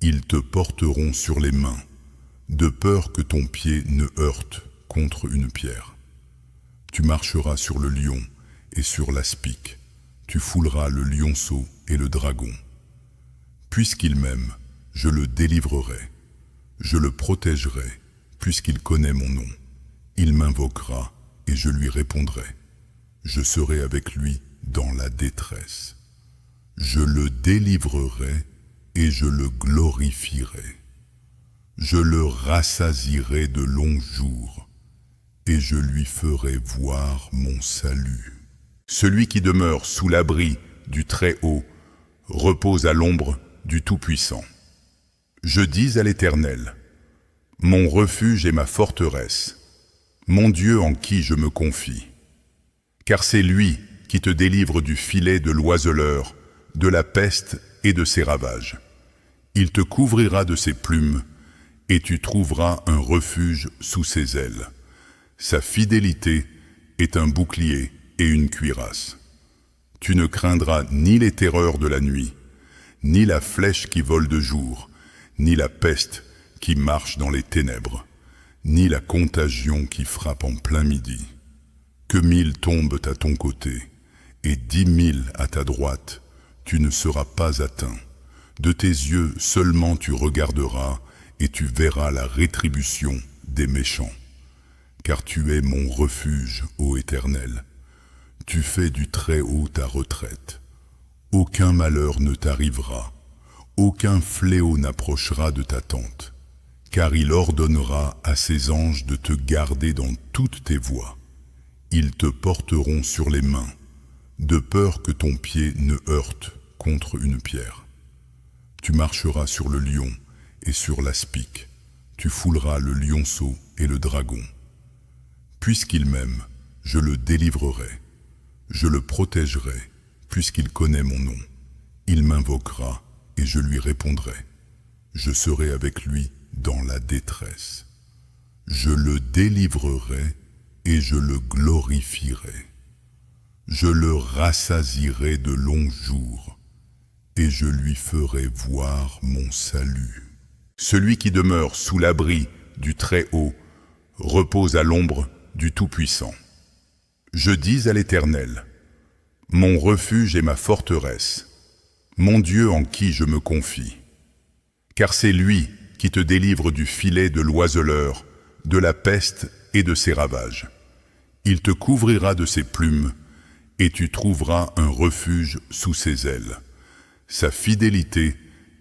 Ils te porteront sur les mains, de peur que ton pied ne heurte contre une pierre. Tu marcheras sur le lion et sur l'aspic, tu fouleras le lionceau et le dragon. Puisqu'il m'aime, je le délivrerai, je le protégerai, puisqu'il connaît mon nom. Il m'invoquera et je lui répondrai. Je serai avec lui dans la détresse. Je le délivrerai et je le glorifierai. Je le rassasierai de longs jours et je lui ferai voir mon salut. Celui qui demeure sous l'abri du Très-Haut repose à l'ombre du Tout-Puissant. Je dis à l'Éternel, mon refuge et ma forteresse, mon Dieu en qui je me confie. Car c'est lui qui te délivre du filet de l'oiseleur, de la peste et de ses ravages. Il te couvrira de ses plumes, et tu trouveras un refuge sous ses ailes. Sa fidélité est un bouclier et une cuirasse. Tu ne craindras ni les terreurs de la nuit, ni la flèche qui vole de jour, ni la peste qui marche dans les ténèbres, ni la contagion qui frappe en plein midi. Que 1000 tombent à ton côté, et 10 000 à ta droite, tu ne seras pas atteint. De tes yeux seulement tu regarderas, et tu verras la rétribution des méchants. Car tu es mon refuge, ô Éternel. Tu fais du Très-Haut ta retraite. Aucun malheur ne t'arrivera, aucun fléau n'approchera de ta tente, car il ordonnera à ses anges de te garder dans toutes tes voies. Ils te porteront sur les mains, de peur que ton pied ne heurte contre une pierre. Tu marcheras sur le lion et sur l'aspic, tu fouleras le lionceau et le dragon. Puisqu'il m'aime, je le délivrerai, je le protégerai, puisqu'il connaît mon nom. Il m'invoquera et je lui répondrai. Je serai avec lui dans la détresse. Je le délivrerai et je le glorifierai. Je le rassasierai de longs jours et je lui ferai voir mon salut. Celui qui demeure sous l'abri du Très-Haut repose à l'ombre du Tout-Puissant. Je dis à l'Éternel, mon refuge et ma forteresse, mon Dieu en qui je me confie. Car c'est lui qui te délivre du filet de l'oiseleur, de la peste et de ses ravages. Il te couvrira de ses plumes, et tu trouveras un refuge sous ses ailes. Sa fidélité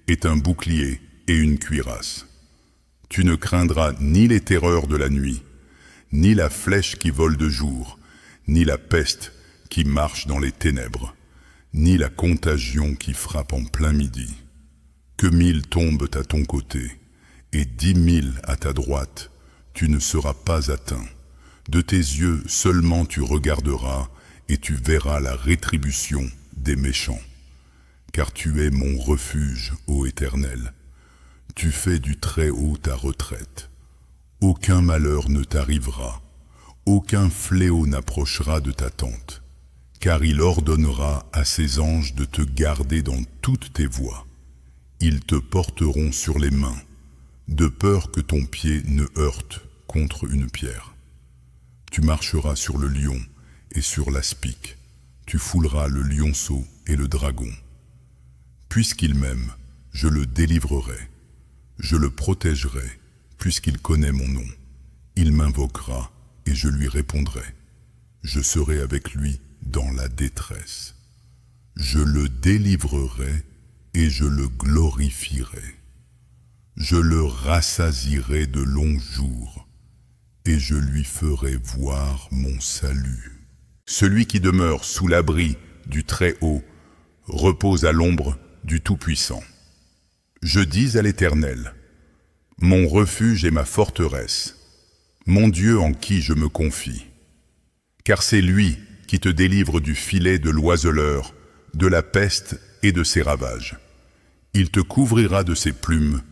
est un bouclier et une cuirasse. Tu ne craindras ni les terreurs de la nuit, ni la flèche qui vole de jour, ni la peste qui marche dans les ténèbres, ni la contagion qui frappe en plein midi. Que 1000 tombent à ton côté, et 10 000 à ta droite, tu ne seras pas atteint. De tes yeux seulement tu regarderas, et tu verras la rétribution des méchants. Car tu es mon refuge, ô Éternel. Tu fais du Très-Haut ta retraite. Aucun malheur ne t'arrivera, aucun fléau n'approchera de ta tente, car il ordonnera à ses anges de te garder dans toutes tes voies. Ils te porteront sur les mains, de peur que ton pied ne heurte contre une pierre. Tu marcheras sur le lion et sur l'aspic, tu fouleras le lionceau et le dragon. Puisqu'il m'aime, je le délivrerai, je le protégerai, puisqu'il connaît mon nom. Il m'invoquera et je lui répondrai. Je serai avec lui dans la détresse. Je le délivrerai et je le glorifierai. Je le rassasierai de longs jours et je lui ferai voir mon salut. Celui qui demeure sous l'abri du Très-Haut repose à l'ombre du Tout-Puissant. Je dis à l'Éternel, Mon refuge est ma forteresse, mon Dieu en qui je me confie. Car c'est lui qui te délivre du filet de l'oiseleur, de la peste et de ses ravages. Il te couvrira de ses plumes,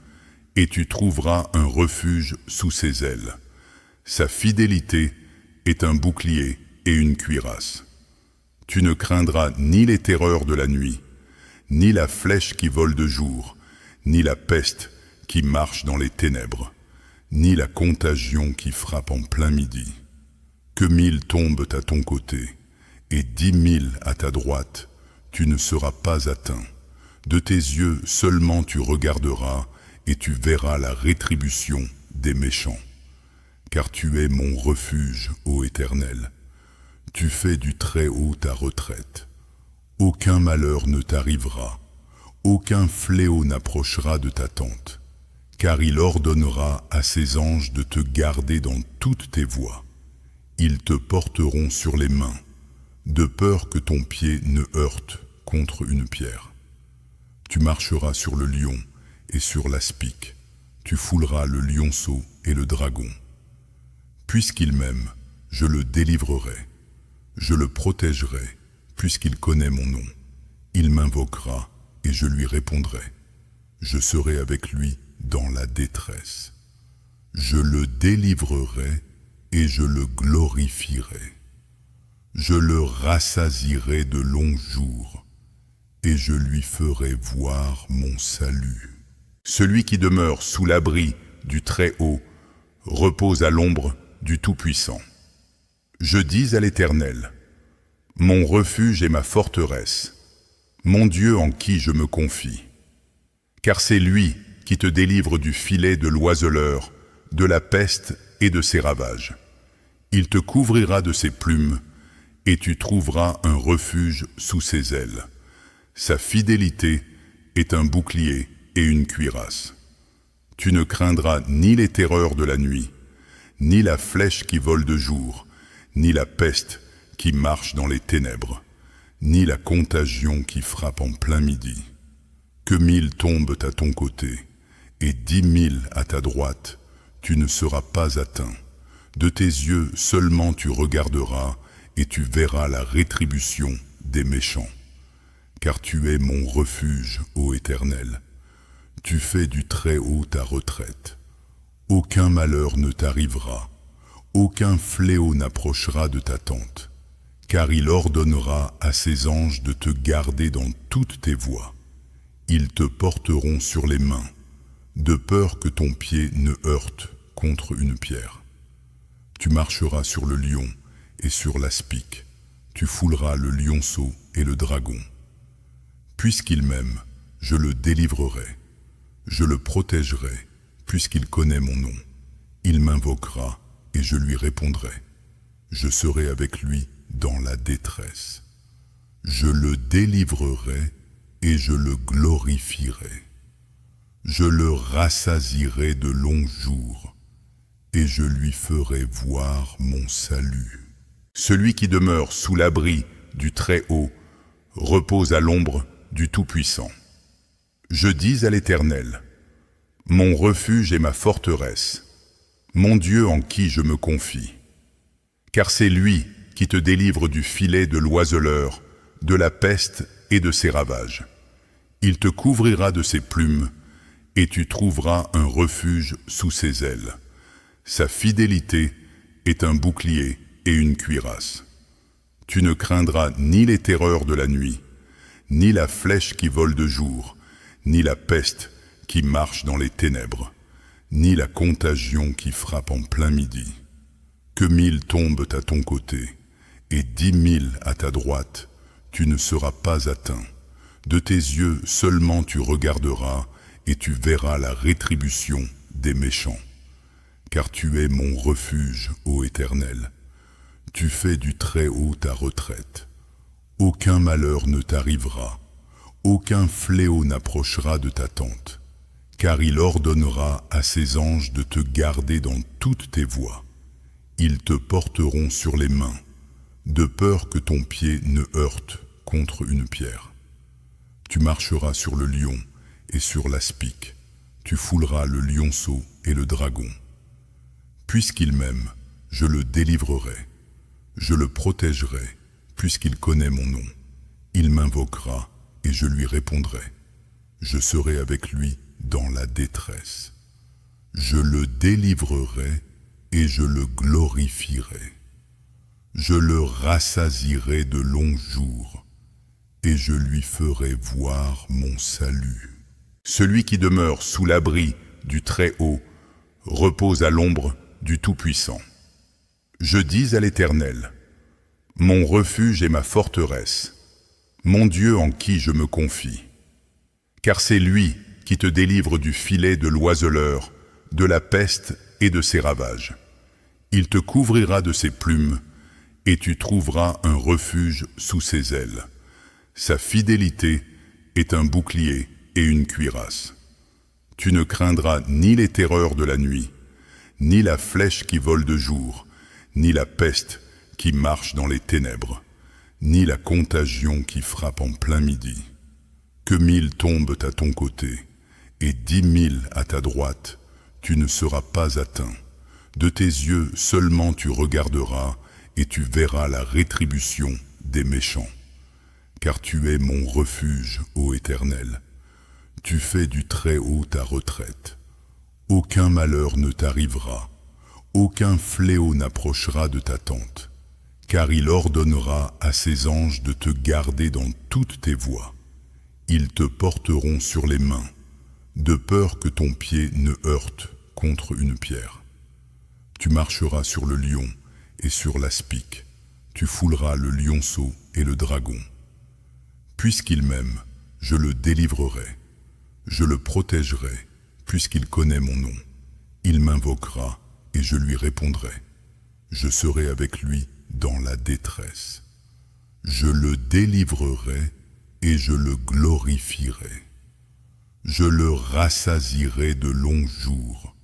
et tu trouveras un refuge sous ses ailes. Sa fidélité est un bouclier et une cuirasse. Tu ne craindras ni les terreurs de la nuit, ni la flèche qui vole de jour, ni la peste qui marche dans les ténèbres, ni la contagion qui frappe en plein midi. Que 1000 tombent à ton côté, et 10 000 à ta droite, tu ne seras pas atteint. De tes yeux seulement tu regarderas, et tu verras la rétribution des méchants. Car tu es mon refuge, ô Éternel. Tu fais du Très-Haut ta retraite. Aucun malheur ne t'arrivera, aucun fléau n'approchera de ta tente, car il ordonnera à ses anges de te garder dans toutes tes voies. Ils te porteront sur les mains, de peur que ton pied ne heurte contre une pierre. Tu marcheras sur le lion et sur l'aspic, tu fouleras le lionceau et le dragon. Puisqu'il m'aime, je le délivrerai, je le protégerai, puisqu'il connaît mon nom. Il m'invoquera et je lui répondrai. Je serai avec lui dans la détresse. Je le délivrerai et je le glorifierai. Je le rassasierai de longs jours et je lui ferai voir mon salut. Celui qui demeure sous l'abri du Très-Haut repose à l'ombre du Tout-Puissant. Je dis à l'Éternel, mon refuge est ma forteresse, mon Dieu en qui je me confie. Car c'est lui qui te délivre du filet de l'oiseleur, de la peste et de ses ravages. Il te couvrira de ses plumes, et tu trouveras un refuge sous ses ailes. Sa fidélité est un bouclier et une cuirasse. Tu ne craindras ni les terreurs de la nuit, ni la flèche qui vole de jour, ni la peste qui marche dans les ténèbres, ni la contagion qui frappe en plein midi. Que 1000 tombent à ton côté, et 10 000 à ta droite, tu ne seras pas atteint. De tes yeux seulement tu regarderas, et tu verras la rétribution des méchants. Car tu es mon refuge, ô Éternel. Tu fais du Très-Haut ta retraite. Aucun malheur ne t'arrivera, aucun fléau n'approchera de ta tente, car il ordonnera à ses anges de te garder dans toutes tes voies. Ils te porteront sur les mains, de peur que ton pied ne heurte contre une pierre. Tu marcheras sur le lion et sur l'aspic, tu fouleras le lionceau et le dragon. Puisqu'il m'aime, je le délivrerai, je le protégerai, puisqu'il connaît mon nom. Il m'invoquera et je lui répondrai. Je serai avec lui dans la détresse. Je le délivrerai et je le glorifierai. Je le rassasierai de longs jours et je lui ferai voir mon salut. Celui qui demeure sous l'abri du Très-Haut repose à l'ombre du Tout-Puissant. Je dis à l'Éternel, mon refuge est ma forteresse, mon Dieu en qui je me confie. Car c'est lui qui te délivre du filet de l'oiseleur, de la peste et de ses ravages. Il te couvrira de ses plumes, et tu trouveras un refuge sous ses ailes. Sa fidélité est un bouclier et une cuirasse. Tu ne craindras ni les terreurs de la nuit, ni la flèche qui vole de jour, ni la peste qui marche dans les ténèbres, ni la contagion qui frappe en plein midi. Que 1000 tombent à ton côté, et 10 000 à ta droite, tu ne seras pas atteint. De tes yeux seulement tu regarderas, et tu verras la rétribution des méchants. Car tu es mon refuge, ô Éternel. Tu fais du Très-Haut ta retraite. Aucun malheur ne t'arrivera, aucun fléau n'approchera de ta tente, car il ordonnera à ses anges de te garder dans toutes tes voies. Ils te porteront sur les mains, de peur que ton pied ne heurte contre une pierre. Tu marcheras sur le lion et sur l'aspic, tu fouleras le lionceau et le dragon. Puisqu'il m'aime, je le délivrerai. Je le protégerai, puisqu'il connaît mon nom. Il m'invoquera et je lui répondrai. Je serai avec lui dans la détresse. Je le délivrerai et je le glorifierai. Je le rassasierai de longs jours et je lui ferai voir mon salut. Celui qui demeure sous l'abri du Très-Haut repose à l'ombre du Tout-Puissant. Je dis à l'Éternel, mon refuge et ma forteresse, mon Dieu en qui je me confie. Car c'est lui qui te délivre du filet de l'oiseleur, de la peste et de ses ravages. Il te couvrira de ses plumes, et tu trouveras un refuge sous ses ailes. Sa fidélité est un bouclier et une cuirasse. Tu ne craindras ni les terreurs de la nuit, ni la flèche qui vole de jour, ni la peste qui marche dans les ténèbres, ni la contagion qui frappe en plein midi. Que 1000 tombent à ton côté, et 10 000 à ta droite, tu ne seras pas atteint. De tes yeux seulement tu regarderas, et tu verras la rétribution des méchants. Car tu es mon refuge, ô Éternel. Tu fais du Très-Haut ta retraite. Aucun malheur ne t'arrivera, aucun fléau n'approchera de ta tente, car il ordonnera à ses anges de te garder dans toutes tes voies. Ils te porteront sur les mains, de peur que ton pied ne heurte contre une pierre. Tu marcheras sur le lion et sur l'aspic, tu fouleras le lionceau et le dragon. Puisqu'il m'aime, je le délivrerai, je le protégerai, puisqu'il connaît mon nom. Il m'invoquera et je lui répondrai. Je serai avec lui dans la détresse. Je le délivrerai et je le glorifierai. Je le rassasierai de longs jours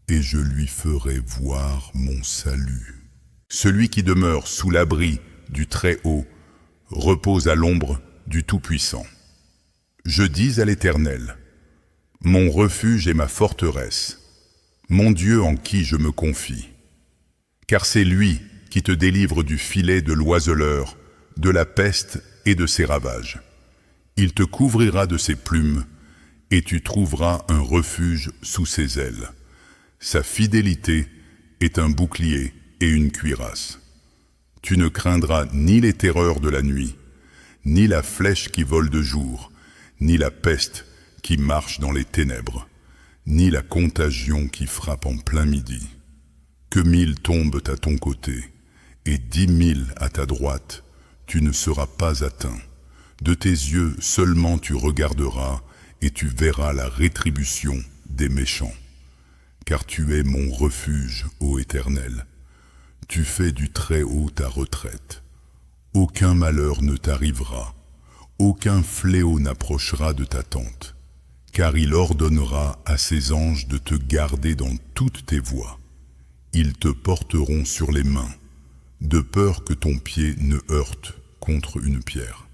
et je lui ferai voir mon salut. Celui qui demeure sous l'abri du Très-Haut repose à l'ombre du Tout-Puissant. Je dis à l'Éternel, mon refuge et ma forteresse, mon Dieu en qui je me confie. Car c'est lui qui te délivre du filet de l'oiseleur, de la peste et de ses ravages. Il te couvrira de ses plumes, et tu trouveras un refuge sous ses ailes. Sa fidélité est un bouclier et une cuirasse. Tu ne craindras ni les terreurs de la nuit, ni la flèche qui vole de jour, ni la peste qui marche dans les ténèbres, ni la contagion qui frappe en plein midi. Que 1000 tombent à ton côté, et 10 000 à ta droite, tu ne seras pas atteint. De tes yeux seulement tu regarderas, et tu verras la rétribution des méchants. Car tu es mon refuge, ô Éternel. Tu fais du Très-Haut ta retraite. Aucun malheur ne t'arrivera, aucun fléau n'approchera de ta tente, car il ordonnera à ses anges de te garder dans toutes tes voies. Ils te porteront sur les mains, de peur que ton pied ne heurte contre une pierre.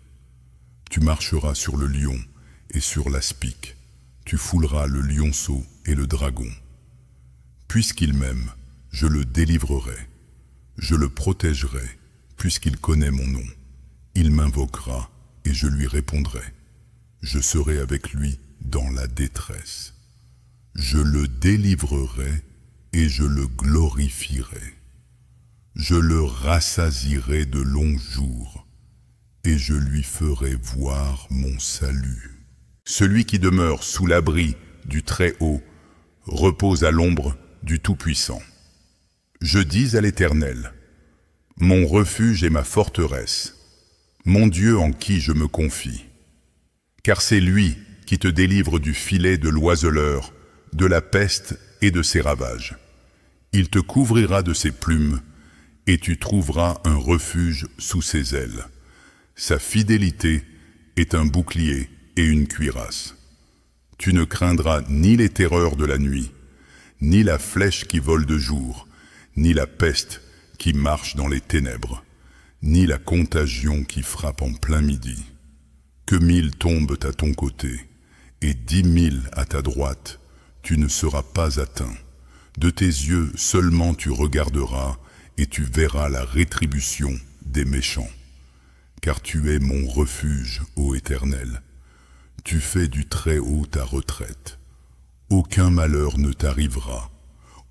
Tu marcheras sur le lion et sur l'aspic, tu fouleras le lionceau et le dragon. Puisqu'il m'aime, je le délivrerai, je le protégerai, puisqu'il connaît mon nom. Il m'invoquera et je lui répondrai. Je serai avec lui dans la détresse. Je le délivrerai et je le glorifierai. Je le rassasierai de longs jours et je lui ferai voir mon salut. Celui qui demeure sous l'abri du Très-Haut repose à l'ombre du Tout-Puissant. Je dis à l'Éternel, mon refuge et ma forteresse, mon Dieu en qui je me confie. Car c'est lui qui te délivre du filet de l'oiseleur, de la peste et de ses ravages. Il te couvrira de ses plumes, et tu trouveras un refuge sous ses ailes. Sa fidélité est un bouclier et une cuirasse. Tu ne craindras ni les terreurs de la nuit, ni la flèche qui vole de jour, ni la peste qui marche dans les ténèbres, ni la contagion qui frappe en plein midi. Que 1000 tombent à ton côté, et 10 000 à ta droite, tu ne seras pas atteint. De tes yeux seulement tu regarderas, et tu verras la rétribution des méchants. Car tu es mon refuge, ô Éternel. Tu fais du Très-Haut ta retraite. Aucun malheur ne t'arrivera,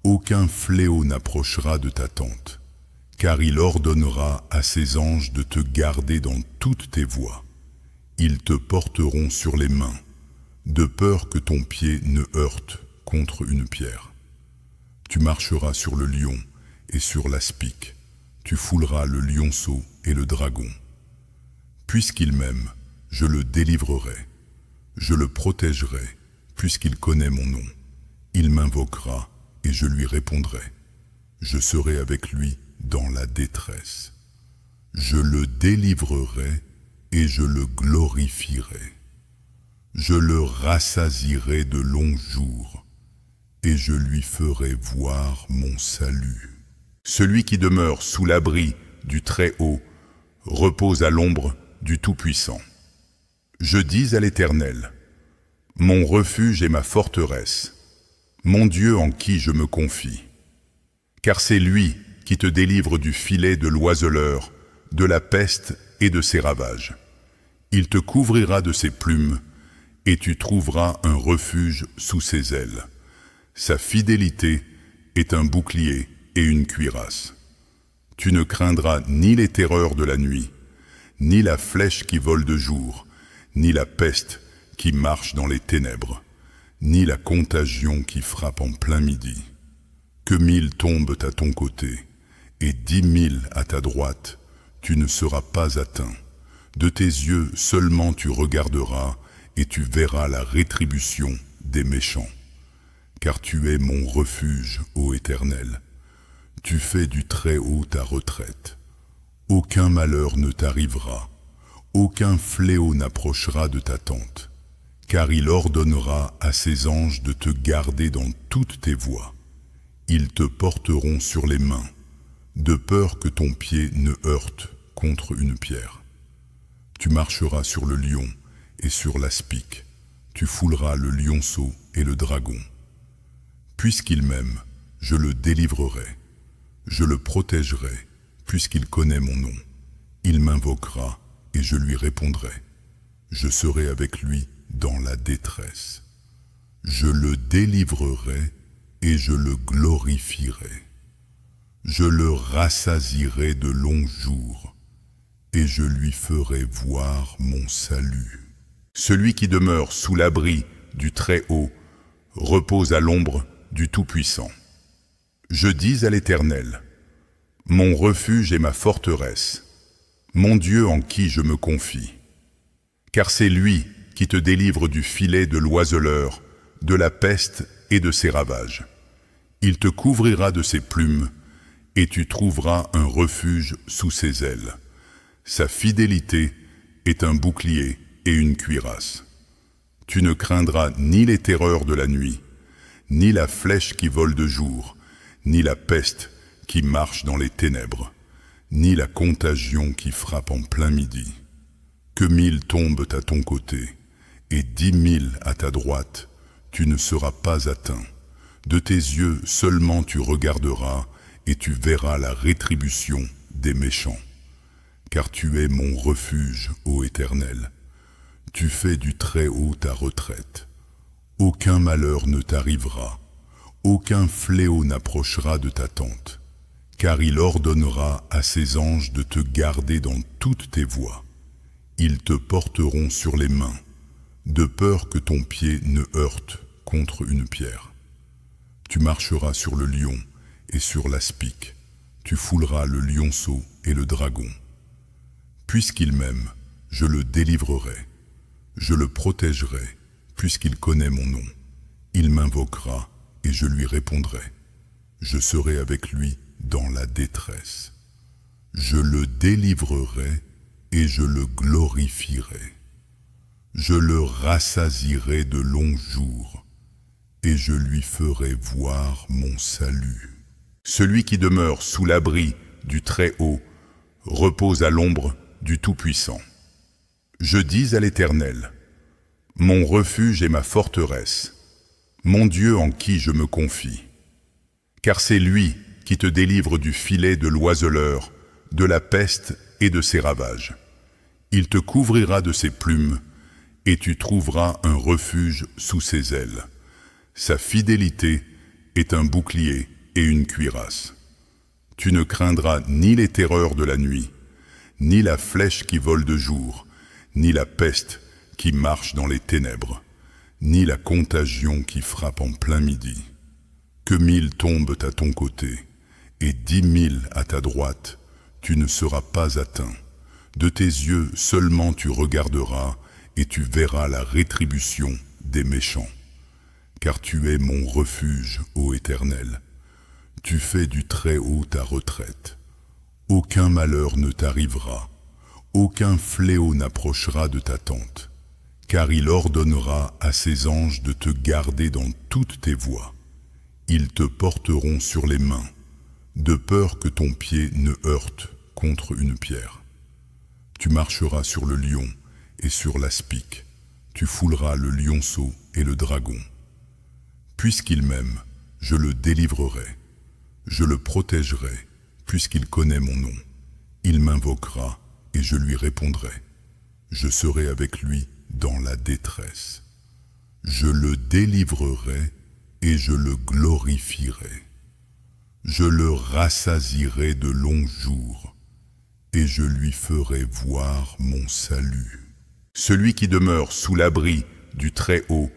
aucun fléau n'approchera de ta tente, car il ordonnera à ses anges de te garder dans toutes tes voies. Ils te porteront sur les mains, de peur que ton pied ne heurte contre une pierre. Tu marcheras sur le lion et sur l'aspic, tu fouleras le lionceau et le dragon. Puisqu'il m'aime, je le délivrerai, je le protégerai, puisqu'il connaît mon nom. Il m'invoquera et je lui répondrai. Je serai avec lui dans la détresse. Je le délivrerai et je le glorifierai. Je le rassasierai de longs jours et je lui ferai voir mon salut. Celui qui demeure sous l'abri du Très-Haut repose à l'ombre du Tout-Puissant. Je dis à l'Éternel, mon refuge et ma forteresse, mon Dieu en qui je me confie. Car c'est lui qui te délivre du filet de l'oiseleur, de la peste et de ses ravages. Il te couvrira de ses plumes, et tu trouveras un refuge sous ses ailes. Sa fidélité est un bouclier et une cuirasse. Tu ne craindras ni les terreurs de la nuit, ni la flèche qui vole de jour, ni la peste qui marche dans les ténèbres, ni la contagion qui frappe en plein midi. Que 1000 tombent à ton côté, et 10 000 à ta droite, tu ne seras pas atteint. De tes yeux seulement tu regarderas, et tu verras la rétribution des méchants. Car tu es mon refuge, ô Éternel. Tu fais du Très-Haut ta retraite. Aucun malheur ne t'arrivera, aucun fléau n'approchera de ta tente, car il ordonnera à ses anges de te garder dans toutes tes voies. Ils te porteront sur les mains, de peur que ton pied ne heurte contre une pierre. Tu marcheras sur le lion et sur l'aspic, tu fouleras le lionceau et le dragon. Puisqu'il m'aime, je le délivrerai, je le protégerai, puisqu'il connaît mon nom. Il m'invoquera et je lui répondrai. Je serai avec lui dans la détresse. Je le délivrerai et je le glorifierai. Je le rassasierai de longs jours et je lui ferai voir mon salut. Celui qui demeure sous l'abri du Très-Haut repose à l'ombre du Tout-Puissant. Je dis à l'Éternel, mon refuge et ma forteresse, mon Dieu en qui je me confie. Car c'est lui qui te délivre du filet de l'oiseleur, de la peste et de ses ravages. Il te couvrira de ses plumes, et tu trouveras un refuge sous ses ailes. Sa fidélité est un bouclier et une cuirasse. Tu ne craindras ni les terreurs de la nuit, ni la flèche qui vole de jour, ni la peste qui marche dans les ténèbres, ni la contagion qui frappe en plein midi. Que 1000 tombent à ton côté, et 10 000 à ta droite, tu ne seras pas atteint. De tes yeux seulement tu regarderas, et tu verras la rétribution des méchants. Car tu es mon refuge, ô Éternel. Tu fais du Très-Haut ta retraite. Aucun malheur ne t'arrivera, aucun fléau n'approchera de ta tente, car il ordonnera à ses anges de te garder dans toutes tes voies. Ils te porteront sur les mains, de peur que ton pied ne heurte contre une pierre. Tu marcheras sur le lion et sur l'aspic, tu fouleras le lionceau et le dragon. Puisqu'il m'aime, je le délivrerai, je le protégerai, puisqu'il connaît mon nom. Il m'invoquera et je lui répondrai. Je serai avec lui dans la détresse. Je le délivrerai et je le glorifierai. Je le rassasierai de longs jours et je lui ferai voir mon salut. Celui qui demeure sous l'abri du Très-Haut repose à l'ombre du Tout-Puissant. Je dis à l'Éternel, mon refuge et ma forteresse, mon Dieu en qui je me confie. Car c'est lui qui te délivre du filet de l'oiseleur, de la peste et de ses ravages. Il te couvrira de ses plumes, et tu trouveras un refuge sous ses ailes. Sa fidélité est un bouclier et une cuirasse. Tu ne craindras ni les terreurs de la nuit, ni la flèche qui vole de jour, ni la peste qui marche dans les ténèbres, ni la contagion qui frappe en plein midi. Que 1000 tombent à ton côté, et 10 000 à ta droite, tu ne seras pas atteint. De tes yeux seulement tu regarderas, et tu verras la rétribution des méchants. Car tu es mon refuge, ô Éternel. Tu fais du Très-Haut ta retraite. Aucun malheur ne t'arrivera, aucun fléau n'approchera de ta tente, car il ordonnera à ses anges de te garder dans toutes tes voies. Ils te porteront sur les mains, de peur que ton pied ne heurte contre une pierre. Tu marcheras sur le lion et sur l'aspic, tu fouleras le lionceau et le dragon. Puisqu'il m'aime, je le délivrerai, je le protégerai, puisqu'il connaît mon nom. Il m'invoquera et je lui répondrai. Je serai avec lui dans la détresse. Je le délivrerai et je le glorifierai. Je le rassasierai de longs jours et je lui ferai voir mon salut. Celui qui demeure sous l'abri du Très-Haut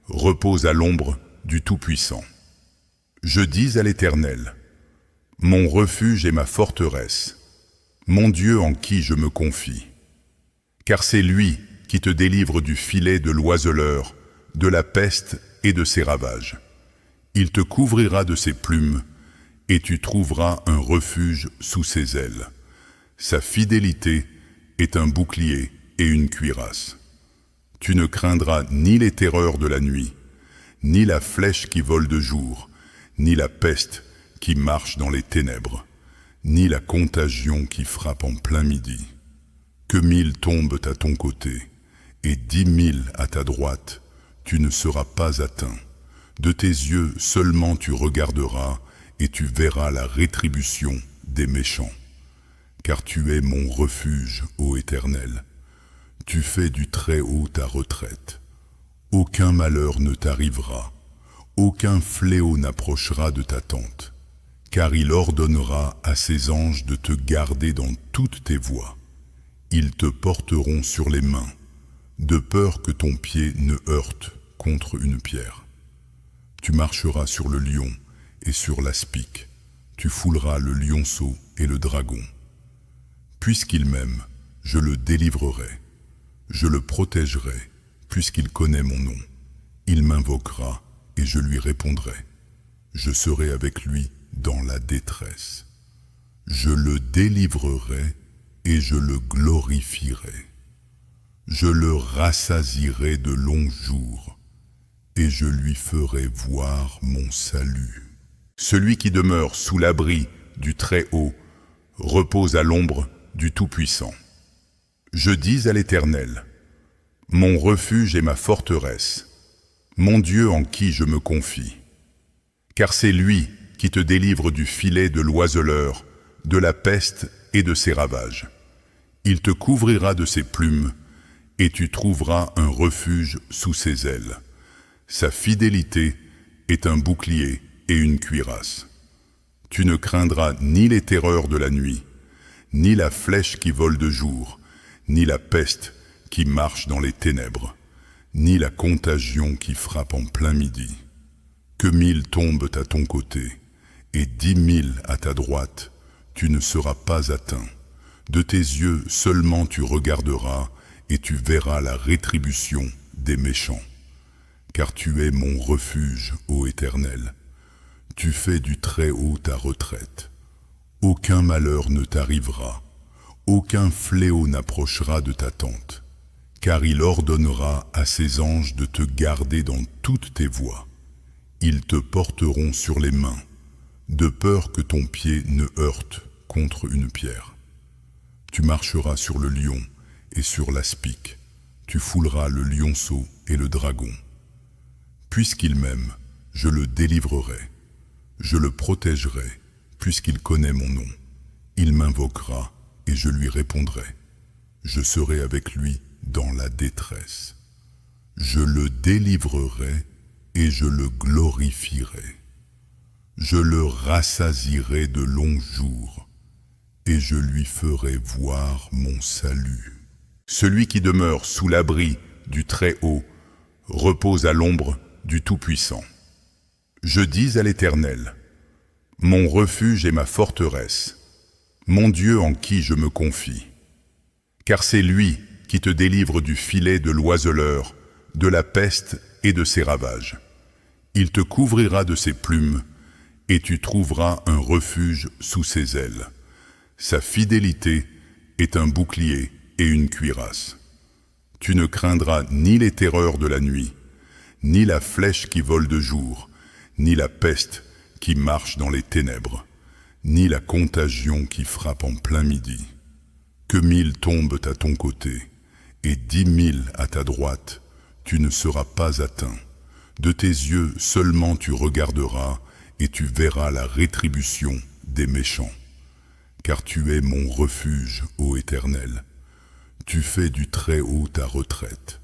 repose à l'ombre du Tout-Puissant. Je dis à l'Éternel, mon refuge et ma forteresse, mon Dieu en qui je me confie. Car c'est lui qui te délivre du filet de l'oiseleur, de la peste et de ses ravages. Il te couvrira de ses plumes, et tu trouveras un refuge sous ses ailes. Sa fidélité est un bouclier et une cuirasse. Tu ne craindras ni les terreurs de la nuit, ni la flèche qui vole de jour, ni la peste qui marche dans les ténèbres, ni la contagion qui frappe en plein midi. Que 1000 tombent à ton côté, et 10 000 à ta droite, tu ne seras pas atteint. De tes yeux seulement tu regarderas, et tu verras la rétribution des méchants. Car tu es mon refuge, ô Éternel. Tu fais du Très-Haut ta retraite. Aucun malheur ne t'arrivera, aucun fléau n'approchera de ta tente, car il ordonnera à ses anges de te garder dans toutes tes voies. Ils te porteront sur les mains, de peur que ton pied ne heurte contre une pierre. Tu marcheras sur le lion et sur l'aspic, tu fouleras le lionceau et le dragon. Puisqu'il m'aime, je le délivrerai, je le protégerai, puisqu'il connaît mon nom. Il m'invoquera et je lui répondrai. Je serai avec lui dans la détresse. Je le délivrerai et je le glorifierai. Je le rassasierai de longs jours et je lui ferai voir mon salut. Celui qui demeure sous l'abri du Très-Haut repose à l'ombre du Tout-Puissant. Je dis à l'Éternel, mon refuge et ma forteresse, mon Dieu en qui je me confie. Car c'est lui qui te délivre du filet de l'oiseleur, de la peste et de ses ravages. Il te couvrira de ses plumes, et tu trouveras un refuge sous ses ailes. Sa fidélité est un bouclier et une cuirasse. Tu ne craindras ni les terreurs de la nuit, ni la flèche qui vole de jour, ni la peste qui marche dans les ténèbres, ni la contagion qui frappe en plein midi. Que 1000 tombent à ton côté, et 10 000 à ta droite, tu ne seras pas atteint. De tes yeux seulement tu regarderas, et tu verras la rétribution des méchants. Car tu es mon refuge, ô Éternel. Tu fais du Très-Haut ta retraite. Aucun malheur ne t'arrivera, aucun fléau n'approchera de ta tente, car il ordonnera à ses anges de te garder dans toutes tes voies. Ils te porteront sur les mains, de peur que ton pied ne heurte contre une pierre. Tu marcheras sur le lion et sur l'aspic, tu fouleras le lionceau et le dragon. Puisqu'il m'aime, je le délivrerai. Je le protégerai, puisqu'il connaît mon nom. Il m'invoquera et je lui répondrai. Je serai avec lui dans la détresse. Je le délivrerai et je le glorifierai. Je le rassasierai de longs jours et je lui ferai voir mon salut. Celui qui demeure sous l'abri du Très-Haut repose à l'ombre du Tout-Puissant. Je dis à l'Éternel, mon refuge et ma forteresse, mon Dieu en qui je me confie. Car c'est lui qui te délivre du filet de l'oiseleur, de la peste et de ses ravages. Il te couvrira de ses plumes, et tu trouveras un refuge sous ses ailes. Sa fidélité est un bouclier et une cuirasse. Tu ne craindras ni les terreurs de la nuit, ni la flèche qui vole de jour, ni la peste qui marche dans les ténèbres, ni la contagion qui frappe en plein midi. Que 1000 tombent à ton côté, et 10 000 à ta droite, tu ne seras pas atteint. De tes yeux seulement tu regarderas, et tu verras la rétribution des méchants. Car tu es mon refuge, ô Éternel. Tu fais du Très-Haut ta retraite.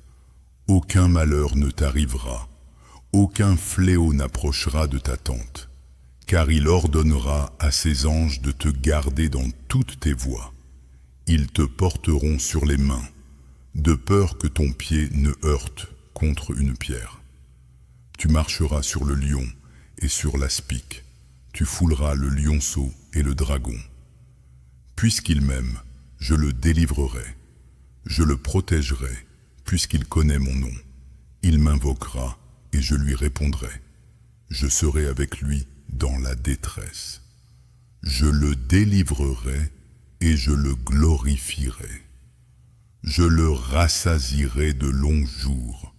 Aucun malheur ne t'arrivera, aucun fléau n'approchera de ta tente, car il ordonnera à ses anges de te garder dans toutes tes voies. Ils te porteront sur les mains, de peur que ton pied ne heurte contre une pierre. Tu marcheras sur le lion et sur l'aspic, tu fouleras le lionceau et le dragon. Puisqu'il m'aime, je le délivrerai, je le protégerai, puisqu'il connaît mon nom. Il m'invoquera et je lui répondrai. Je serai avec lui dans la détresse. Je le délivrerai et je le glorifierai. Je le rassasierai de longs jours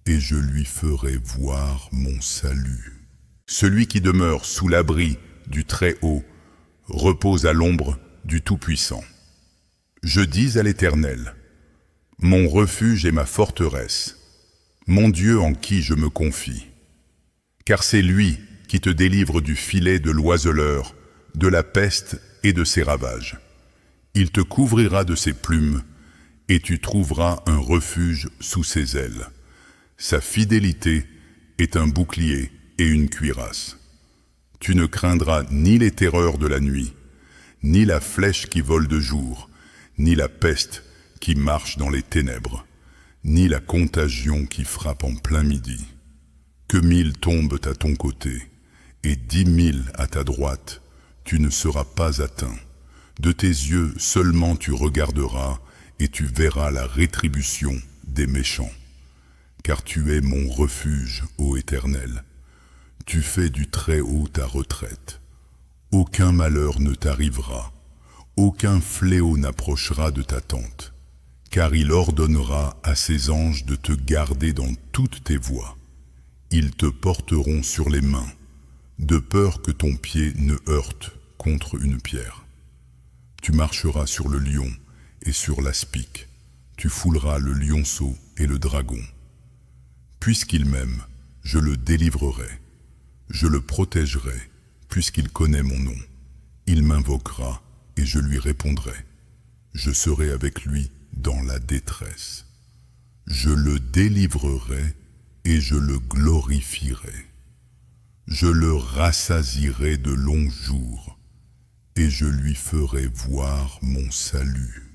et je lui ferai voir mon salut. Celui qui demeure sous l'abri du Très-Haut repose à l'ombre du Tout-Puissant. Je dis à l'Éternel, mon refuge et ma forteresse, mon Dieu en qui je me confie. Car c'est lui qui te délivre du filet de l'oiseleur, de la peste et de ses ravages. Il te couvrira de ses plumes, et tu trouveras un refuge sous ses ailes. Sa fidélité est un bouclier et une cuirasse. Tu ne craindras ni les terreurs de la nuit, ni la flèche qui vole de jour, ni la peste qui marche dans les ténèbres, ni la contagion qui frappe en plein midi. Que 1000 tombent à ton côté, et 10 000 à ta droite, tu ne seras pas atteint. De tes yeux seulement tu regarderas, et tu verras la rétribution des méchants. Car tu es mon refuge, ô Éternel. Tu fais du Très-Haut ta retraite. Aucun malheur ne t'arrivera, aucun fléau n'approchera de ta tente, car il ordonnera à ses anges de te garder dans toutes tes voies. Ils te porteront sur les mains, de peur que ton pied ne heurte contre une pierre. Tu marcheras sur le lion et sur l'aspic, tu fouleras le lionceau et le dragon. Puisqu'il m'aime, je le délivrerai, je le protégerai, puisqu'il connaît mon nom. Il m'invoquera et je lui répondrai. Je serai avec lui dans la détresse. Je le délivrerai et je le glorifierai. Je le rassasierai de longs jours et je lui ferai voir mon salut.